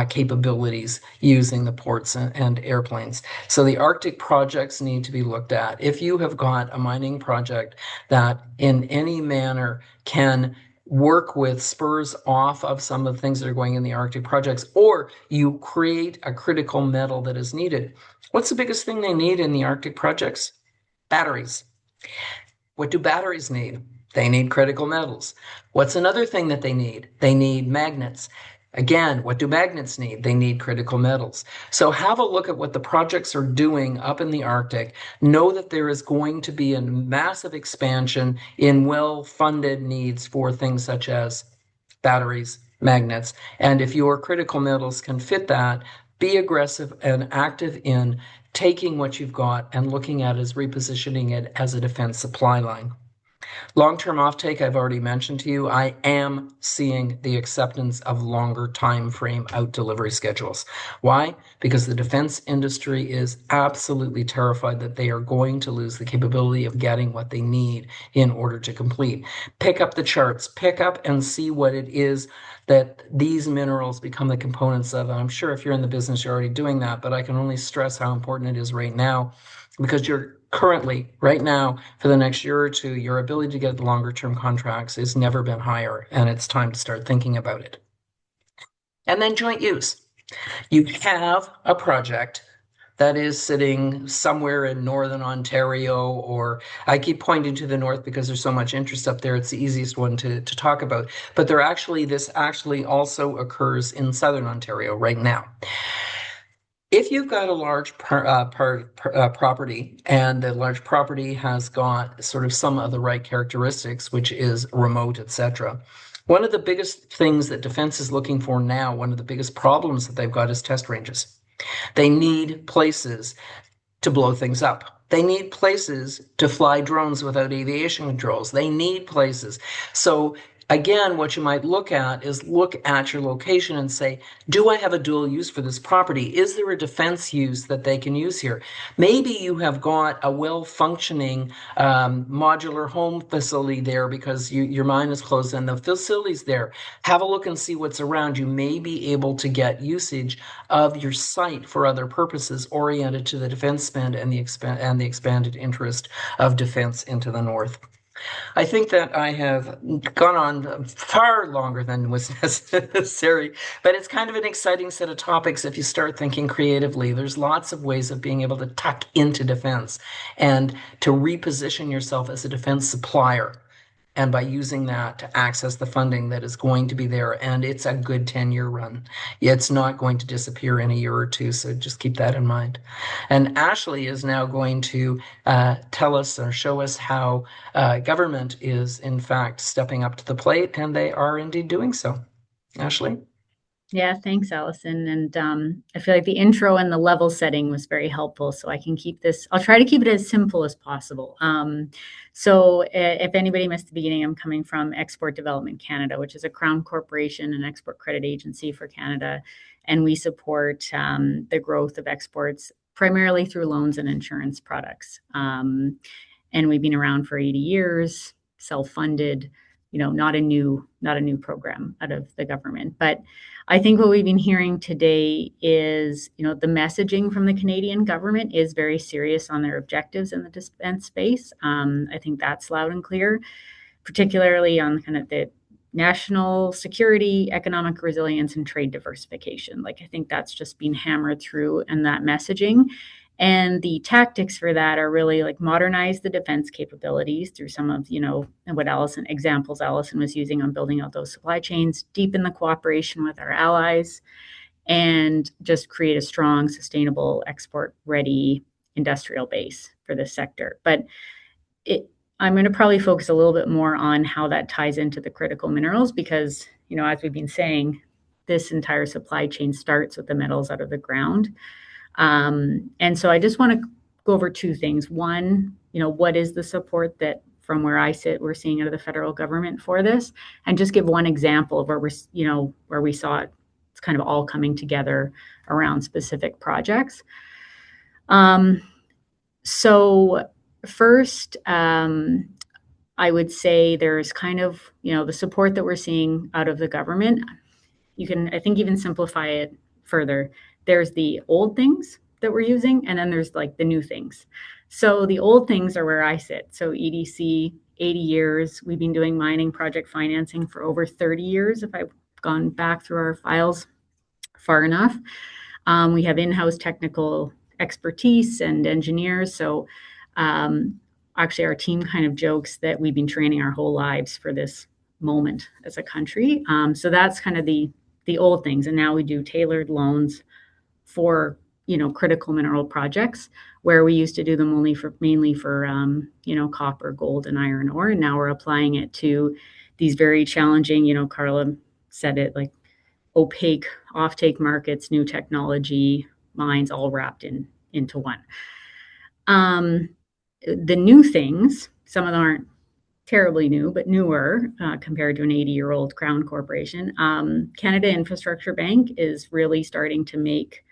[SPEAKER 3] capabilities using the ports and airplanes. So the Arctic projects need to be looked at. If you have got a mining project that in any manner can work with spurs off of some of the things that are going in the Arctic projects, or you create a critical metal that is needed. What's the biggest thing they need in the Arctic projects? Batteries. What do batteries need? They need critical metals. What's another thing that they need? They need magnets. Again, what do magnets need? They need critical metals. So have a look at what the projects are doing up in the Arctic. Know that there is going to be a massive expansion in well-funded needs for things such as batteries, magnets. And if your critical metals can fit that, be aggressive and active in taking what you've got and looking at it as repositioning it as a defense supply line. Long-term offtake, I've already mentioned to you, I am seeing the acceptance of longer time frame out delivery schedules. Why? Because the defense industry is absolutely terrified that they are going to lose the capability of getting what they need in order to complete. Pick up the charts, pick up and see what it is that these minerals become the components of. And I'm sure if you're in the business, you're already doing that, but I can only stress how important it is right now because you're currently, right now, for the next year or two, your ability to get longer term contracts has never been higher, and it's time to start thinking about it. And then joint use. You have a project that is sitting somewhere in northern Ontario, or I keep pointing to the north because there's so much interest up there. It's the easiest one to talk about. But this actually also occurs in southern Ontario right now. If you've got a large property and the large property has got sort of some of the right characteristics, which is remote, etc., one of the biggest things that defense is looking for now, one of the biggest problems that they've got is test ranges. They need places to blow things up. They need places to fly drones without aviation controls. They need places. So again, what you might look at is look at your location and say, do I have a dual use for this property? Is there a defense use that they can use here? Maybe you have got a well-functioning modular home facility there because your mine is closed and the facility's there. Have a look and see what's around. You may be able to get usage of your site for other purposes oriented to the defense spend and the expanded interest of defense into the north. I think that I have gone on far longer than was necessary, but it's kind of an exciting set of topics if you start thinking creatively. There's lots of ways of being able to tuck into defense and to reposition yourself as a defense supplier. And by using that to access the funding that is going to be there, and it's a good 10-year run. It's not going to disappear in a year or two, so just keep that in mind. And Ashley is now going to tell us or show us how government is, in fact, stepping up to the plate, and they are indeed doing so. Ashley?
[SPEAKER 4] Yeah, thanks, Alison. And I feel like the intro and the level setting was very helpful. So I can keep this, I'll try to keep it as simple as possible. So if anybody missed the beginning, I'm coming from Export Development Canada, which is a Crown corporation and export credit agency for Canada. And we support the growth of exports primarily through loans and insurance products. And we've been around for 80 years, self-funded, not a new program out of the government. But I think what we've been hearing today is, the messaging from the Canadian government is very serious on their objectives in the defense space. I think that's loud and clear, particularly on kind of the national security, economic resilience, and trade diversification. Like, I think that's just been hammered through in that messaging. And the tactics for that are really like modernize the defense capabilities through some of, what Alison was using on building out those supply chains, deepen the cooperation with our allies, and just create a strong, sustainable, export-ready industrial base for this sector. But I'm going to probably focus a little bit more on how that ties into the critical minerals because, as we've been saying, this entire supply chain starts with the metals out of the ground. And so I just want to go over two things. One, what is the support that from where I sit, we're seeing out of the federal government for this, and just give one example of where where we saw it. It's kind of all coming together around specific projects. So first, I would say there's kind of, the support that we're seeing out of the government. You can, I think, even simplify it further. There's the old things that we're using, and then there's like the new things. So the old things are where I sit. So EDC, 80 years. We've been doing mining project financing for over 30 years, if I've gone back through our files far enough. We have in-house technical expertise and engineers. So actually, our team kind of jokes that we've been training our whole lives for this moment as a country. So that's kind of the old things. And now we do tailored loans for critical mineral projects where we used to do them mainly for copper, gold, and iron ore, and now we're applying it to these very challenging, Carla said it, like opaque offtake markets, new technology, mines, all wrapped into one. The new things, some of them aren't terribly new, but newer compared to an 80-year-old Crown corporation. Canada Infrastructure Bank is really starting to make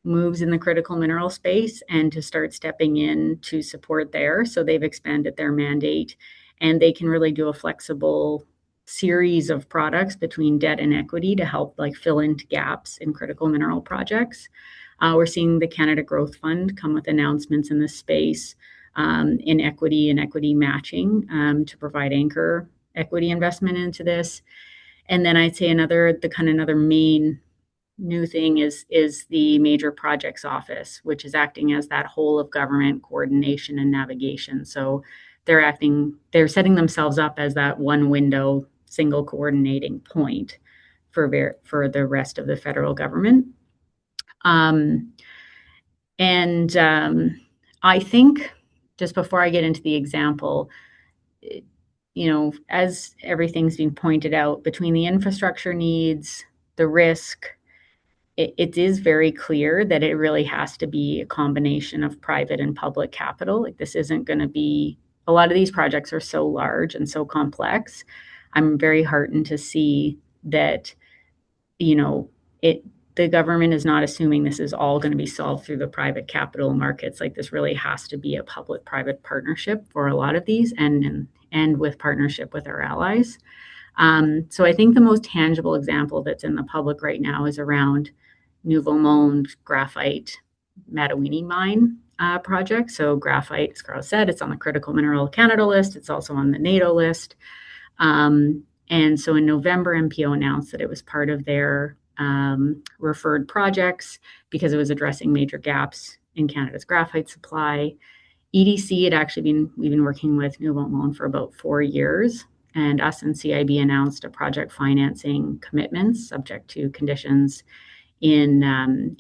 [SPEAKER 4] moves in the critical mineral space and to start stepping in to support there. So they've expanded their mandate and they can really do a flexible series of products between debt and equity to help like fill in gaps in critical mineral projects. We're seeing the Canada Growth Fund come with announcements in this space in equity and equity matching to provide anchor equity investment into this. And then I'd say another main new thing is the Major Projects Office, which is acting as that whole of government coordination and navigation. So they're setting themselves up as that one window, single coordinating point for the rest of the federal government. I think, just before I get into the example, as everything's being pointed out, between the infrastructure needs, the risk, it is very clear that it really has to be a combination of private and public capital. Like, this isn't going to be, a lot of these projects are so large and so complex. I'm very heartened to see that, the government is not assuming this is all going to be solved through the private capital markets. Like, this really has to be a public-private partnership for a lot of these, and with partnership with our allies. So I think the most tangible example that's in the public right now is around Nouveau Monde graphite Matawini mine project. So graphite, as Carla said, it's on the Critical Mineral Canada list. It's also on the NATO list. And so in November, MPO announced that it was part of their referred projects because it was addressing major gaps in Canada's graphite supply. EDC we've been working with Nouveau Monde for about 4 years, and us and CIB announced a project financing commitments subject to conditions in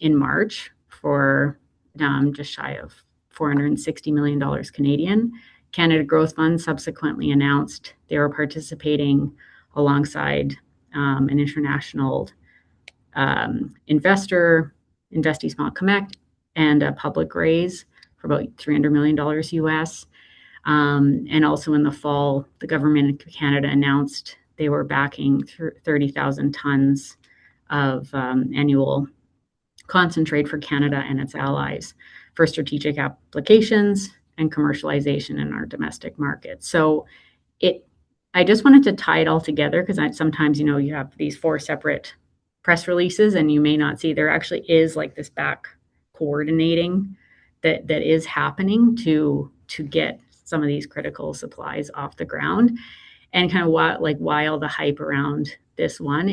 [SPEAKER 4] March for just shy of $460 million Canadian. Canada Growth Fund subsequently announced they were participating alongside an international investor, Investee Small Connect, and a public raise for about $300 million US. And also in the fall, the government of Canada announced they were backing 30,000 tons of annual concentrate for Canada and its allies for strategic applications and commercialization in our domestic market. So I just wanted to tie it all together, because sometimes, you have these 4 separate press releases and you may not see there actually is like this back coordinating that is happening to get some of these critical supplies off the ground. And kind of why all the hype around this one,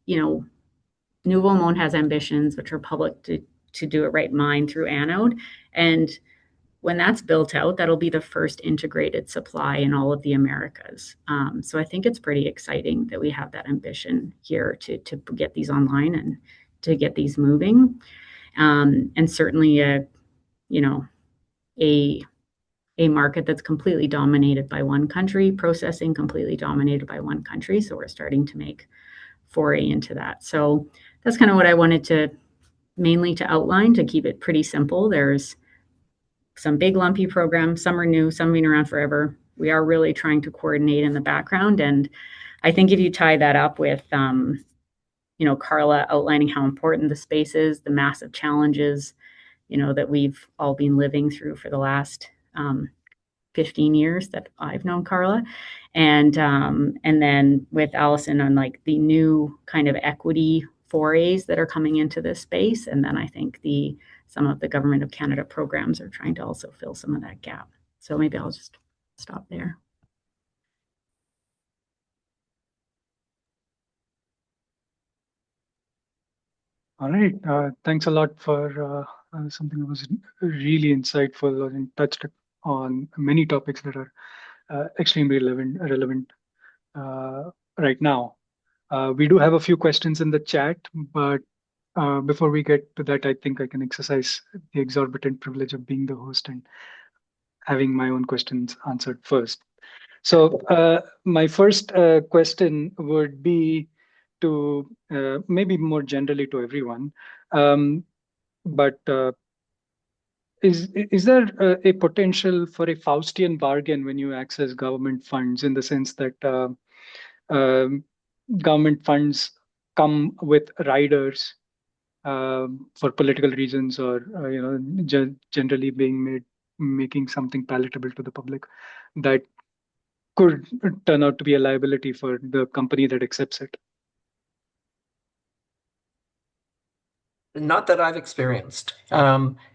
[SPEAKER 4] Nouveau Monde has ambitions which are public to do it right mine through anode, and when that's built out, that'll be the first integrated supply in all of the Americas. So I think it's pretty exciting that we have that ambition here to get these online and to get these moving. And certainly a market that's completely dominated by one country, processing completely dominated by one country. So we're starting to make foray into that. So that's kind of what I wanted to mainly to outline, to keep it pretty simple. There's some big lumpy programs, some are new, some have been around forever. We are really trying to coordinate in the background. And I think if you tie that up with, Carla outlining how important the space is, the massive challenges, that we've all been living through for the last 15 years that I've known Carla. And then with Alison on like the new kind of equity forays that are coming into this space. And then I think some of the Government of Canada programs are trying to also fill some of that gap. So maybe I'll just stop there.
[SPEAKER 1] All right. Thanks a lot for something that was really insightful and touched on many topics that are extremely relevant right now. We do have a few questions in the chat, but before we get to that, I think I can exercise the exorbitant privilege of being the host and having my own questions answered first. So my first question would be to maybe more generally to everyone, but is there a potential for a Faustian bargain when you access government funds, in the sense that government funds come with riders for political reasons, or generally making something palatable to the public that could turn out to be a liability for the company that accepts it?
[SPEAKER 3] Not that I've experienced.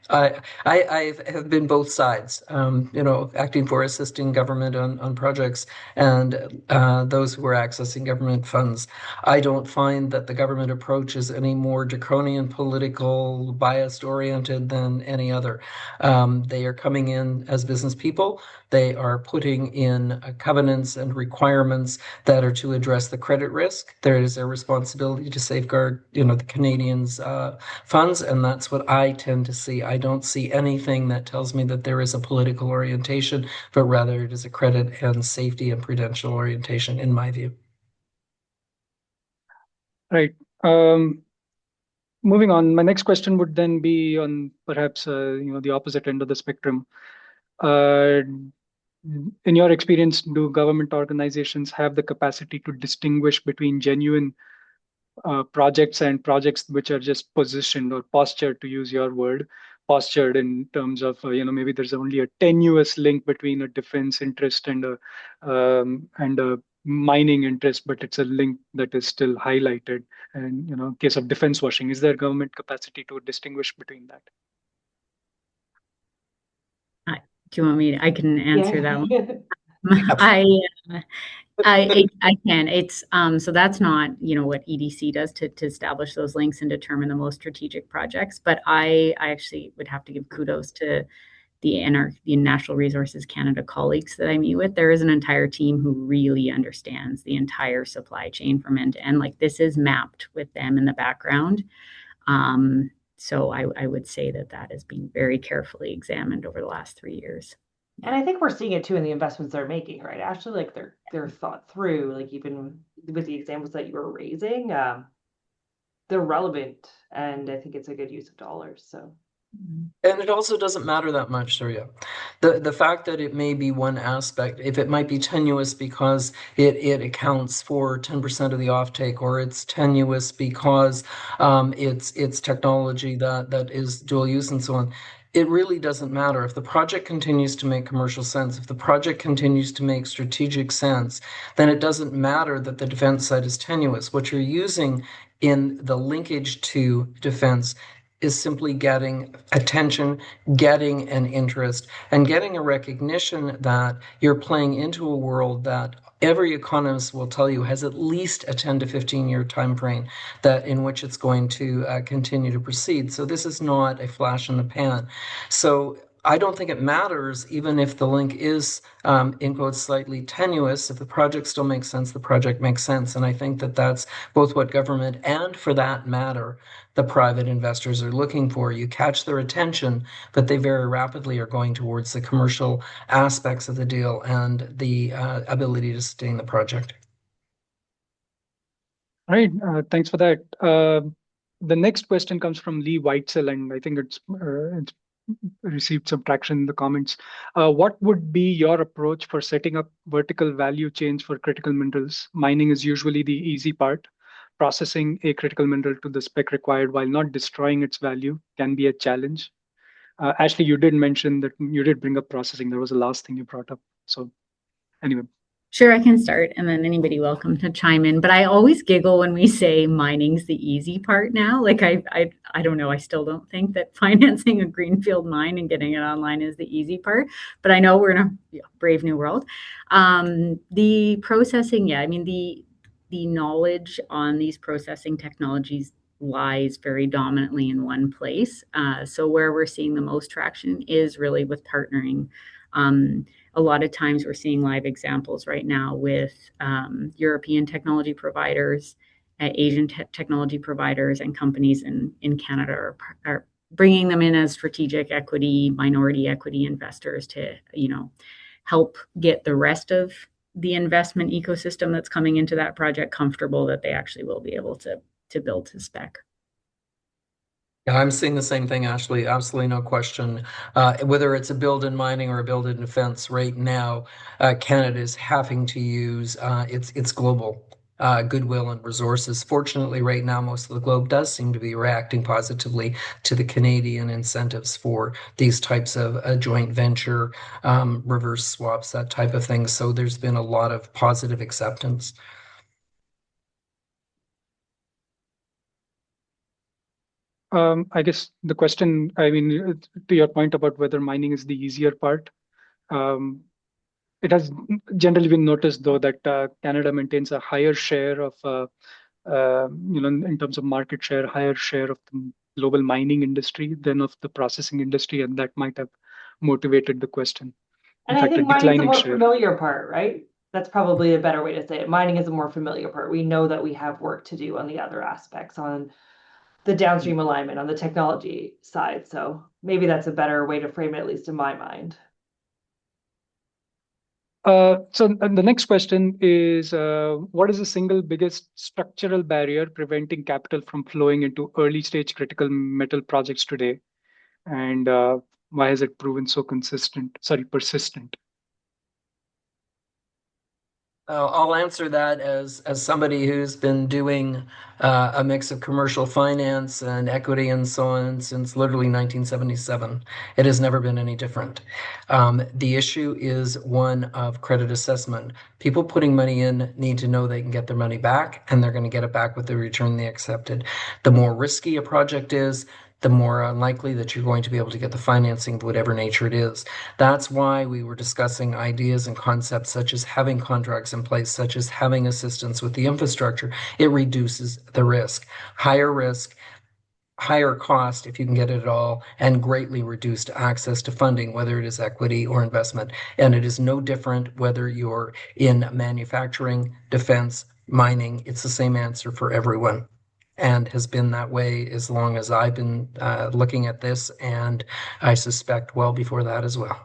[SPEAKER 3] I have been both sides, acting for assisting government on projects and those who are accessing government funds. I don't find that the government approach is any more draconian, political, biased oriented than any other. They are coming in as business people. They are putting in covenants and requirements that are to address the credit risk. There is a responsibility to safeguard, the Canadians' funds, and that's what I tend to see. I don't see anything that tells me that there is a political orientation, but rather it is a credit and safety and prudential orientation, in my view.
[SPEAKER 1] Right. Moving on, my next question would then be on perhaps the opposite end of the spectrum. In your experience, do government organizations have the capacity to distinguish between genuine projects and projects which are just positioned or postured, to use your word, postured in terms of maybe there's only a tenuous link between a defense interest and a mining interest, but it's a link that is still highlighted. And case of defense washing, is there government capacity to distinguish between that?
[SPEAKER 4] Do you want me I can answer that one.
[SPEAKER 2] Yeah.
[SPEAKER 4] I can. It's so that's not what EDC does to establish those links and determine the most strategic projects. But I actually would have to give kudos to the Natural Resources Canada colleagues that I meet with. There is an entire team who really understands the entire supply chain from end to end. Like, this is mapped with them in the background. So I would say that has been very carefully examined over the last 3 years.
[SPEAKER 2] And I think we're seeing it too in the investments they're making, right? Actually, like they're thought through, like even with the examples that you were raising, they're relevant, and I think it's a good use of dollars. So.
[SPEAKER 3] And it also doesn't matter that much, Surya. The fact that it may be one aspect, if it might be tenuous because it accounts for 10% of the offtake, or it's tenuous because it's technology that is dual use and so on. It really doesn't matter. If the project continues to make commercial sense, if the project continues to make strategic sense, then it doesn't matter that the defense side is tenuous. What you're using in the linkage to defense is simply getting attention, getting an interest, and getting a recognition that you're playing into a world that every economist will tell you has at least a 10 to 15 year time frame that in which it's going to continue to proceed. So this is not a flash in the pan. So I don't think it matters, even if the link is, in quotes, slightly tenuous. If the project still makes sense, the project makes sense. And I think that that's both what government and, for that matter, the private investors are looking for. You catch their attention, but they very rapidly are going towards the commercial aspects of the deal and the ability to sustain the project.
[SPEAKER 1] All right, thanks for that. The next question comes from Lee Whitesell, and I think it's received some traction in the comments. What would be your approach for setting up vertical value chains for critical minerals? Mining is usually the easy part. Processing a critical mineral to the spec required while not destroying its value can be a challenge. Ashley, you did mention that you did bring up processing. That was the last thing you brought up. So anyway.
[SPEAKER 4] Sure, I can start, and then anybody welcome to chime in. But I always giggle when we say mining's the easy part now. Like, I don't know. I still don't think that financing a greenfield mine and getting it online is the easy part. But I know we're in a brave new world. The processing, I mean, the knowledge on these processing technologies lies very dominantly in one place. So where we're seeing the most traction is really with partnering. A lot of times we're seeing live examples right now with European technology providers, Asian technology providers, and companies in Canada are bringing them in as strategic equity, minority equity investors to, help get the rest of the investment ecosystem that's coming into that project comfortable that they actually will be able to build to spec.
[SPEAKER 3] Yeah, I'm seeing the same thing, Ashley. Absolutely no question. Whether it's a build in mining or a build in defense, right now, Canada is having to use its global goodwill and resources. Fortunately, right now, most of the globe does seem to be reacting positively to the Canadian incentives for these types of joint venture, reverse swaps, that type of thing. So there's been a lot of positive acceptance.
[SPEAKER 1] I guess the question, I mean, to your point about whether mining is the easier part, um, it has generally been noticed, though, that Canada maintains a higher share of, in terms of market share, higher share of the global mining industry than of the processing industry, and that might have motivated the question. In
[SPEAKER 2] And I
[SPEAKER 1] fact, a
[SPEAKER 2] think mining is the
[SPEAKER 1] declining
[SPEAKER 2] more
[SPEAKER 1] share.
[SPEAKER 2] familiar part, right? That's probably a better way to say it. Mining is a more familiar part. We know that we have work to do on the other aspects, on the downstream alignment, on the technology side. So maybe that's a better way to frame it, at least in my mind.
[SPEAKER 1] So the next question is, what is the single biggest structural barrier preventing capital from flowing into early stage critical metal projects today? And why has it proven so persistent?
[SPEAKER 3] I'll answer that as somebody who's been doing a mix of commercial finance and equity and so on since literally 1977. It has never been any different. The issue is one of credit assessment. People putting money in need to know they can get their money back, and they're going to get it back with the return they accepted. The more risky a project is, the more unlikely that you're going to be able to get the financing of whatever nature it is. That's why we were discussing ideas and concepts such as having contracts in place, such as having assistance with the infrastructure. It reduces the risk, higher cost if you can get it at all, and greatly reduced access to funding, whether it is equity or investment. And it is no different whether you're in manufacturing, defense, mining. It's the same answer for everyone, and has been that way as long as I've been looking at this, and I suspect well before that as well.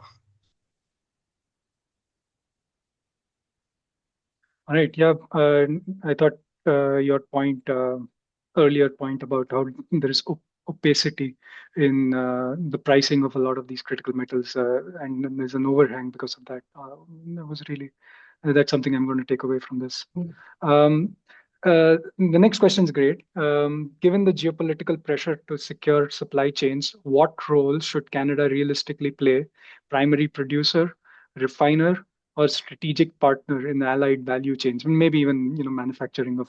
[SPEAKER 1] All right. Yeah. I thought your earlier point about how there is opacity in the pricing of a lot of these critical metals, and then there's an overhang because of that. That's something I'm going to take away from this. Um, the next question is great. Given the geopolitical pressure to secure supply chains, what role should Canada realistically play? Primary producer, refiner, or strategic partner in the allied value chains? Maybe even manufacturing of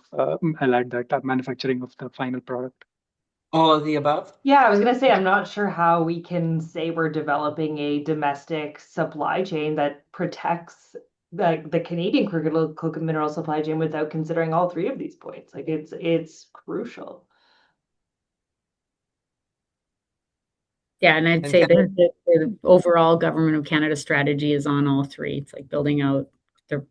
[SPEAKER 1] manufacturing of the final product.
[SPEAKER 3] All of the above?
[SPEAKER 2] Yeah, I was going to say, I'm not sure how we can say we're developing a domestic supply chain that protects the Canadian critical mineral supply chain without considering all three of these points. Like it's crucial.
[SPEAKER 4] Yeah, and I'd
[SPEAKER 3] And
[SPEAKER 4] say
[SPEAKER 3] Canada,
[SPEAKER 4] that the overall government of Canada strategy is on all three. It's like building out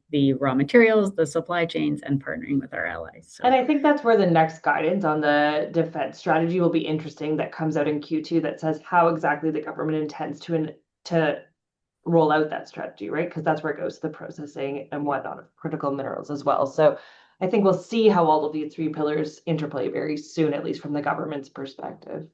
[SPEAKER 4] the raw materials, the supply chains, and partnering with our allies. So.
[SPEAKER 2] And I think that's where the next guidance on the defense strategy will be interesting, that comes out in Q2, that says how exactly the government intends to roll out that strategy, right? Because that's where it goes to the processing and whatnot of critical minerals as well. So I think we'll see how all of these three pillars interplay very soon, at least from the government's perspective.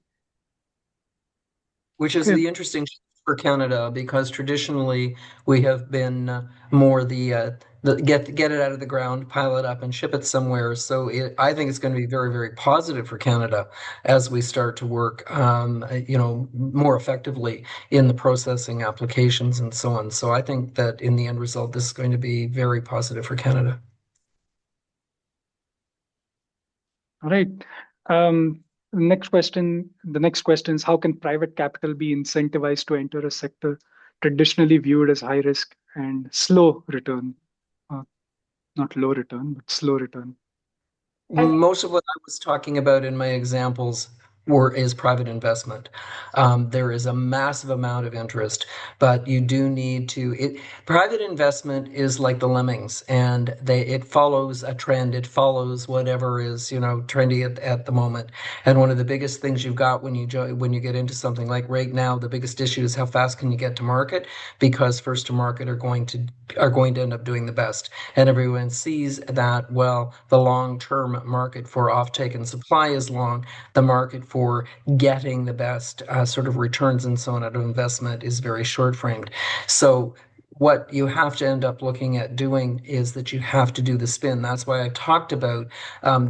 [SPEAKER 3] which is
[SPEAKER 1] Okay.
[SPEAKER 3] the interesting for Canada, because traditionally we have been more the get it out of the ground, pile it up, and ship it somewhere. So I think it's going to be very, very positive for Canada as we start to work, more effectively in the processing applications and so on. So I think that in the end result, this is going to be very positive for Canada.
[SPEAKER 1] All right. The next question is, how can private capital be incentivized to enter a sector traditionally viewed as high risk and slow return? Not low return, but slow return.
[SPEAKER 3] Most of what I was talking about in my examples is private investment. There is a massive amount of interest, but you do need to. Private investment is like the lemmings, and it follows a trend. It follows whatever is trendy at the moment. And one of the biggest things you've got when you get into something like right now, the biggest issue is how fast can you get to market, because first to market are going to end up doing the best. And everyone sees that, well, the long-term market for offtake and supply is long. The market for getting the best sort of returns and so on out of investment is very short-framed. So what you have to end up looking at doing is that you have to do the spin. That's why I talked about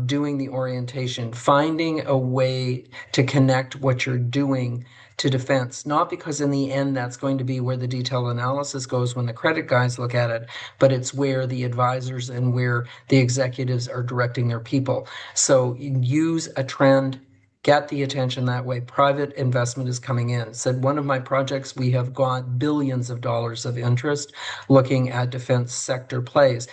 [SPEAKER 3] doing the orientation, finding a way to connect what you're doing to defense, not because in the end that's going to be where the detailed analysis goes when the credit guys look at it, but it's where the advisors and where the executives are directing their people. So use a trend, get the attention that way. Private investment is coming in. Said one of my projects, we have got billions of dollars of interest looking at defense sector plays.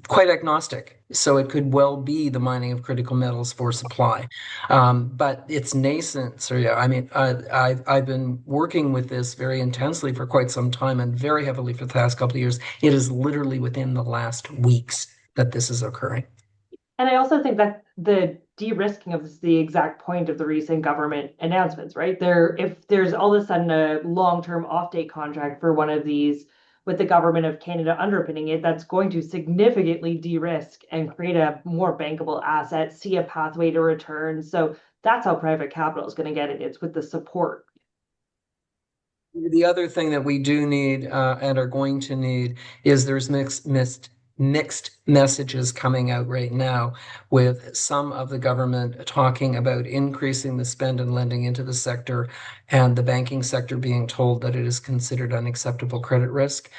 [SPEAKER 3] Quite agnostic. So it could well be the mining of critical metals for supply. But it's nascent. So yeah, I mean, I've been working with this very intensely for quite some time and very heavily for the past couple of years. It is literally within the last weeks that this is occurring.
[SPEAKER 2] And I also think that the de-risking of this is the exact point of the recent government announcements, right? If there's all of a sudden a long-term offtake contract for one of these with the government of Canada underpinning it, that's going to significantly de-risk and create a more bankable asset, see a pathway to return. So that's how private capital is going to get it. It's with the support.
[SPEAKER 3] The other thing that we do need and are going to need is there's mixed messages coming out right now, with some of the government talking about increasing the spend and lending into the sector, and the banking sector being told that it is considered unacceptable credit risk.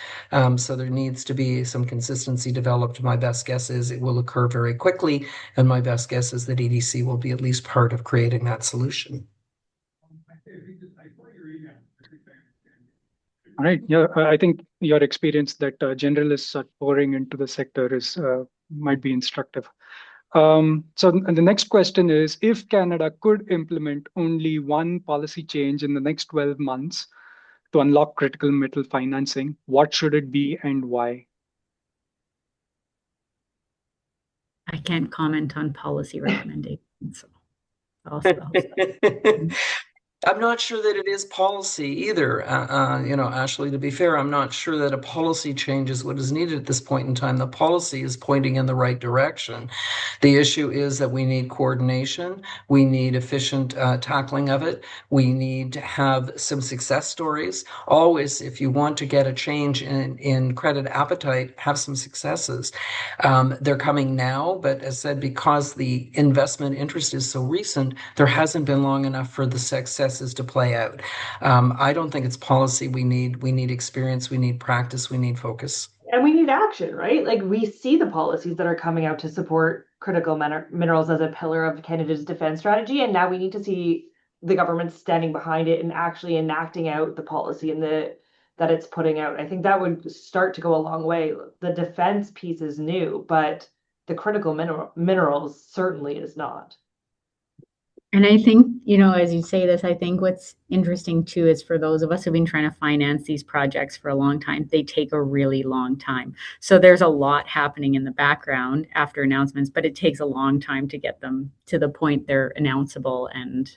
[SPEAKER 3] So there needs to be some consistency developed. My best guess is it will occur very quickly, and my best guess is that EDC will be at least part of creating that solution.
[SPEAKER 1] All right. Yeah, I think your experience that generalists are pouring into the sector is might be instructive. So the next question is, if Canada could implement only one policy change in the next 12 months to unlock critical metal financing, what should it be and why?
[SPEAKER 4] I can't comment on policy recommendations. So I'll
[SPEAKER 3] I'm not sure that it is policy either. Ashley, to be fair, I'm not sure that a policy change is what is needed at this point in time. The policy is pointing in the right direction. The issue is that we need coordination. We need efficient tackling of it. We need to have some success stories. Always, if you want to get a change in credit appetite, have some successes. They're coming now, but as said, because the investment interest is so recent, there hasn't been long enough for the successes to play out. I don't think it's policy we need. We need experience, we need practice, we need focus.
[SPEAKER 2] And we need action, right? Like we see the policies that are coming out to support critical minerals as a pillar of Canada's defense strategy. And now we need to see the government standing behind it and actually enacting out the policy and that it's putting out. I think that would start to go a long way. The defense piece is new, but the critical minerals certainly is not.
[SPEAKER 4] And I think, as you say this, I think what's interesting too is for those of us who've been trying to finance these projects for a long time, they take a really long time. So there's a lot happening in the background after announcements, but it takes a long time to get them to the point they're announceable and,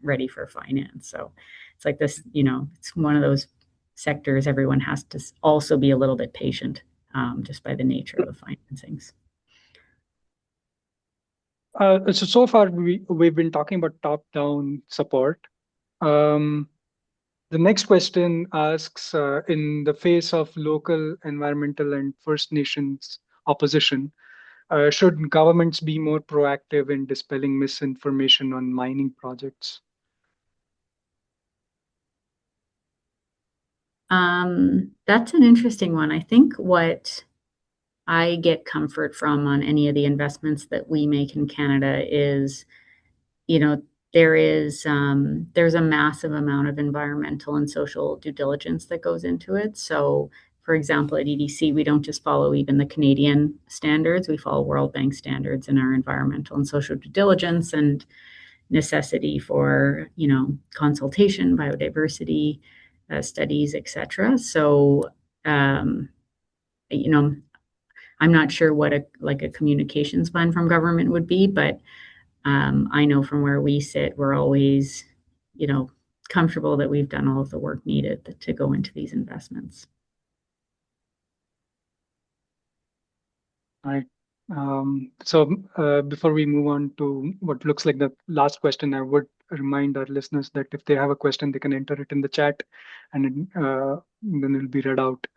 [SPEAKER 4] ready for finance. So it's like this, it's one of those sectors everyone has to also be a little bit patient, just by the nature of the financings.
[SPEAKER 1] So far we've been talking about top-down support. The next question asks, in the face of local, environmental, and First Nations opposition, should governments be more proactive in dispelling misinformation on mining projects?
[SPEAKER 4] That's an interesting one. I think what I get comfort from on any of the investments that we make in Canada is, there's a massive amount of environmental and social due diligence that goes into it. So, for example, at EDC, we don't just follow even the Canadian standards, we follow World Bank standards in our environmental and social due diligence and necessity for, consultation, biodiversity studies, etc. So, I'm not sure what a communications plan from government would be, but I know from where we sit, we're always, comfortable that we've done all of the work needed to go into these investments.
[SPEAKER 1] All right. Before we move on to what looks like the last question, I would remind our listeners that if they have a question, they can enter it in the chat, and then it'll be read out.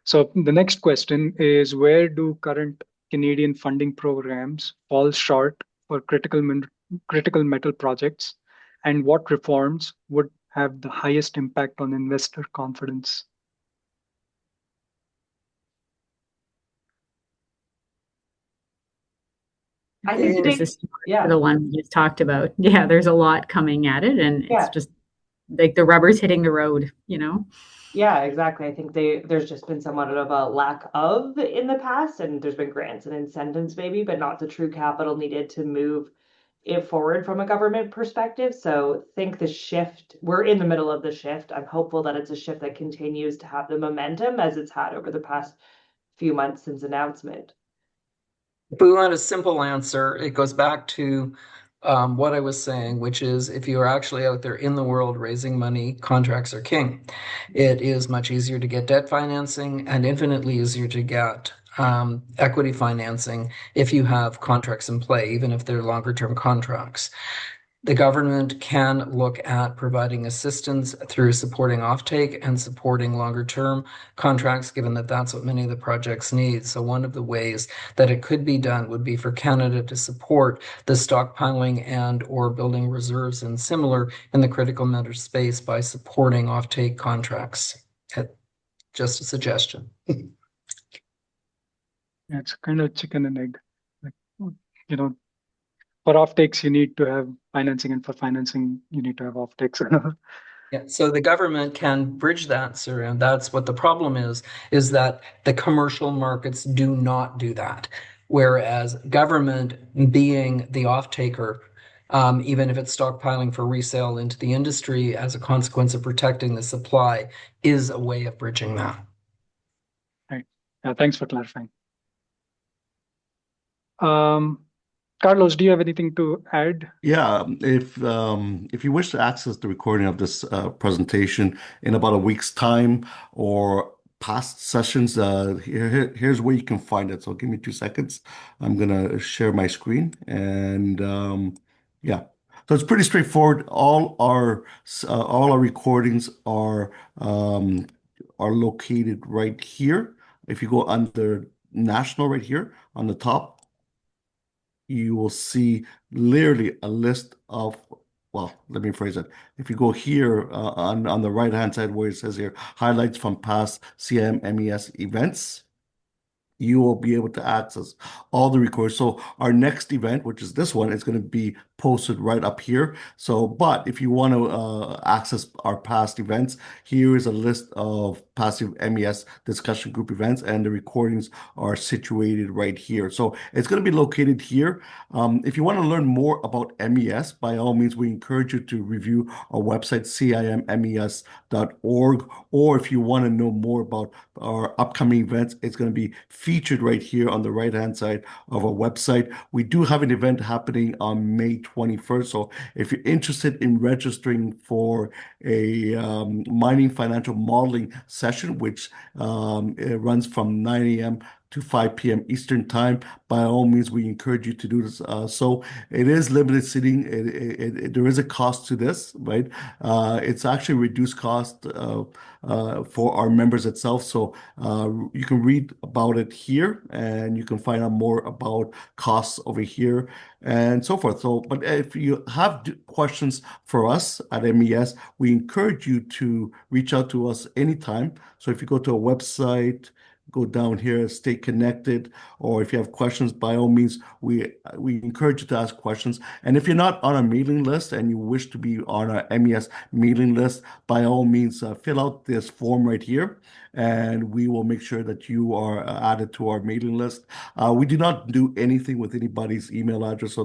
[SPEAKER 1] So the next question is, where do current Canadian funding programs fall short for critical metal projects, and what reforms would have the highest impact on investor confidence?
[SPEAKER 2] I think
[SPEAKER 3] Yeah.
[SPEAKER 4] This
[SPEAKER 2] they,
[SPEAKER 4] is similar
[SPEAKER 2] yeah,
[SPEAKER 4] to the one we just talked about. Yeah, there's a lot coming at it, and it's
[SPEAKER 2] yeah.
[SPEAKER 4] just like the rubber's hitting the road, you know?
[SPEAKER 2] Yeah, exactly. I think there's just been somewhat of a lack of in the past, and there's been grants and incentives maybe, but not the true capital needed to move it forward from a government perspective. So think the shift, we're in the middle of the shift. I'm hopeful that it's a shift that continues to have the momentum as it's had over the past few months since announcement.
[SPEAKER 3] If we want a simple answer, it goes back to what I was saying, which is if you are actually out there in the world raising money, contracts are king. It is much easier to get debt financing and infinitely easier to get equity financing if you have contracts in play, even if they're longer term contracts. The government can look at providing assistance through supporting offtake and supporting longer term contracts, given that that's what many of the projects need. So one of the ways that it could be done would be for Canada to support the stockpiling and or building reserves and similar in the critical mineral space by supporting offtake contracts. Just a suggestion.
[SPEAKER 1] Yeah, it's kind of chicken and egg. Like, you know, for offtakes, you need to have financing, and for financing, you need to have offtakes.
[SPEAKER 3] Yeah, so the government can bridge that, sir, and that's what the problem is that the commercial markets do not do that. Whereas government being the off-taker, even if it's stockpiling for resale into the industry as a consequence of protecting the supply, is a way of bridging that.
[SPEAKER 1] Right. Yeah, thanks for clarifying. Carlos, do you have anything to add?
[SPEAKER 5] Yeah, if you wish to access the recording of this presentation in about a week's time or past sessions, here's where you can find it. So give me 2 seconds. I'm gonna share my screen and yeah. So it's pretty straightforward. All our recordings are located right here. If you go under national right here on the top, you will see literally a list of, well, let me phrase it. If you go here on the right-hand side where it says here, highlights from past CIM MES events, you will be able to access all the recordings. So our next event, which is this one, is going to be posted right up here. So, but if you want to access our past events, here is a list of passive MES discussion group events, and the recordings are situated right here. So it's going to be located here. If you want to learn more about MES, by all means, we encourage you to review our website, cimmes.org, or if you want to know more about our upcoming events, it's going to be featured right here on the right-hand side of our website. We do have an event happening on May 21st. So if you're interested in registering for a mining financial modeling session, which it runs from 9 a.m. to 5 p.m. Eastern Time, by all means, we encourage you to do this. So it is limited seating. There is a cost to this, right? It's actually reduced cost for our members itself. So you can read about it here, and you can find out more about costs over here and so forth. So, but if you have questions for us at MES, we encourage you to reach out to us anytime. So if you go to our website, go down here, stay connected, or if you have questions, by all means, we encourage you to ask questions. And if you're not on a mailing list and you wish to be on our MES mailing list, by all means, fill out this form right here, and we will make sure that you are added to our mailing list. We do not do anything with anybody's email address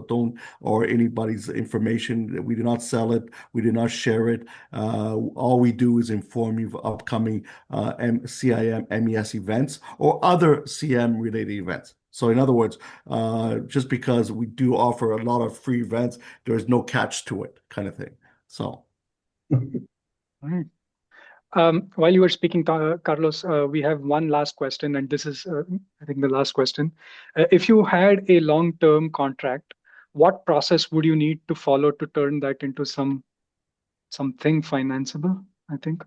[SPEAKER 5] or anybody's information. We do not sell it. We do not share it. All we do is inform you of upcoming CIM MES events or other CM related events. So in other words, just because we do offer a lot of free events, there is no catch to it, kind of thing. So.
[SPEAKER 1] All right. While you were speaking, Carlos, we have one last question, and this is, I think, the last question. If you had a long-term contract, what process would you need to follow to turn that into something financeable, I think?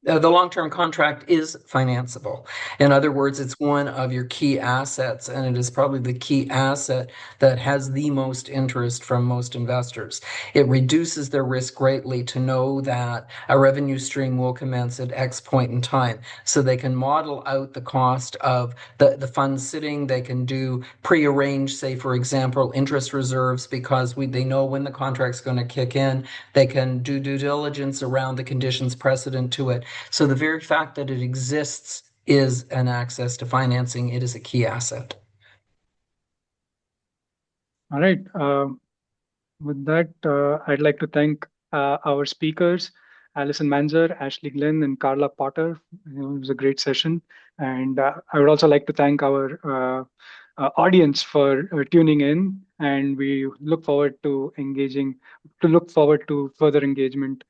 [SPEAKER 3] The long-term contract is financeable. In other words, it's one of your key assets, and it is probably the key asset that has the most interest from most investors. It reduces their risk greatly to know that a revenue stream will commence at X point in time. So they can model out the cost of the funds sitting. They can do pre-arrange, say, for example, interest reserves because they know when the contract's going to kick in. They can do due diligence around the conditions precedent to it. So the very fact that it exists is an access to financing. It is a key asset.
[SPEAKER 1] All right. With that, I'd like to thank our speakers, Alison Manzer, Ashley Glen, and Carla Potter. It was a great session. And I would also like to thank our audience for tuning in. And we look forward to further engagement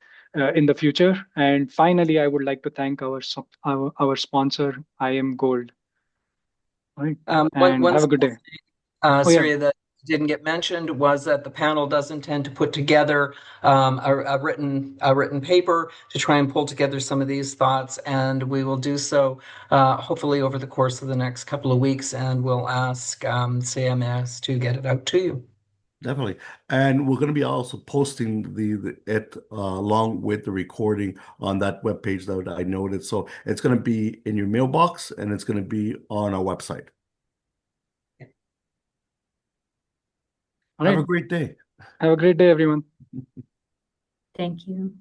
[SPEAKER 1] in the future. And finally, I would like to thank our sponsor, IM Gold. All right. And
[SPEAKER 3] One
[SPEAKER 1] have a good day.
[SPEAKER 3] Surya, that didn't get mentioned was that the panel does intend to put together a written paper to try and pull together some of these thoughts, and we will do so hopefully over the course of the next couple of weeks, and we'll ask CMS to get it out to you.
[SPEAKER 5] Definitely. And we're going to be also posting it along with the recording on that webpage that I noted. So it's going to be in your mailbox and it's going to be on our website.
[SPEAKER 1] All
[SPEAKER 5] Have
[SPEAKER 1] right.
[SPEAKER 5] a great day.
[SPEAKER 1] Have a great day, everyone.
[SPEAKER 4] Thank you.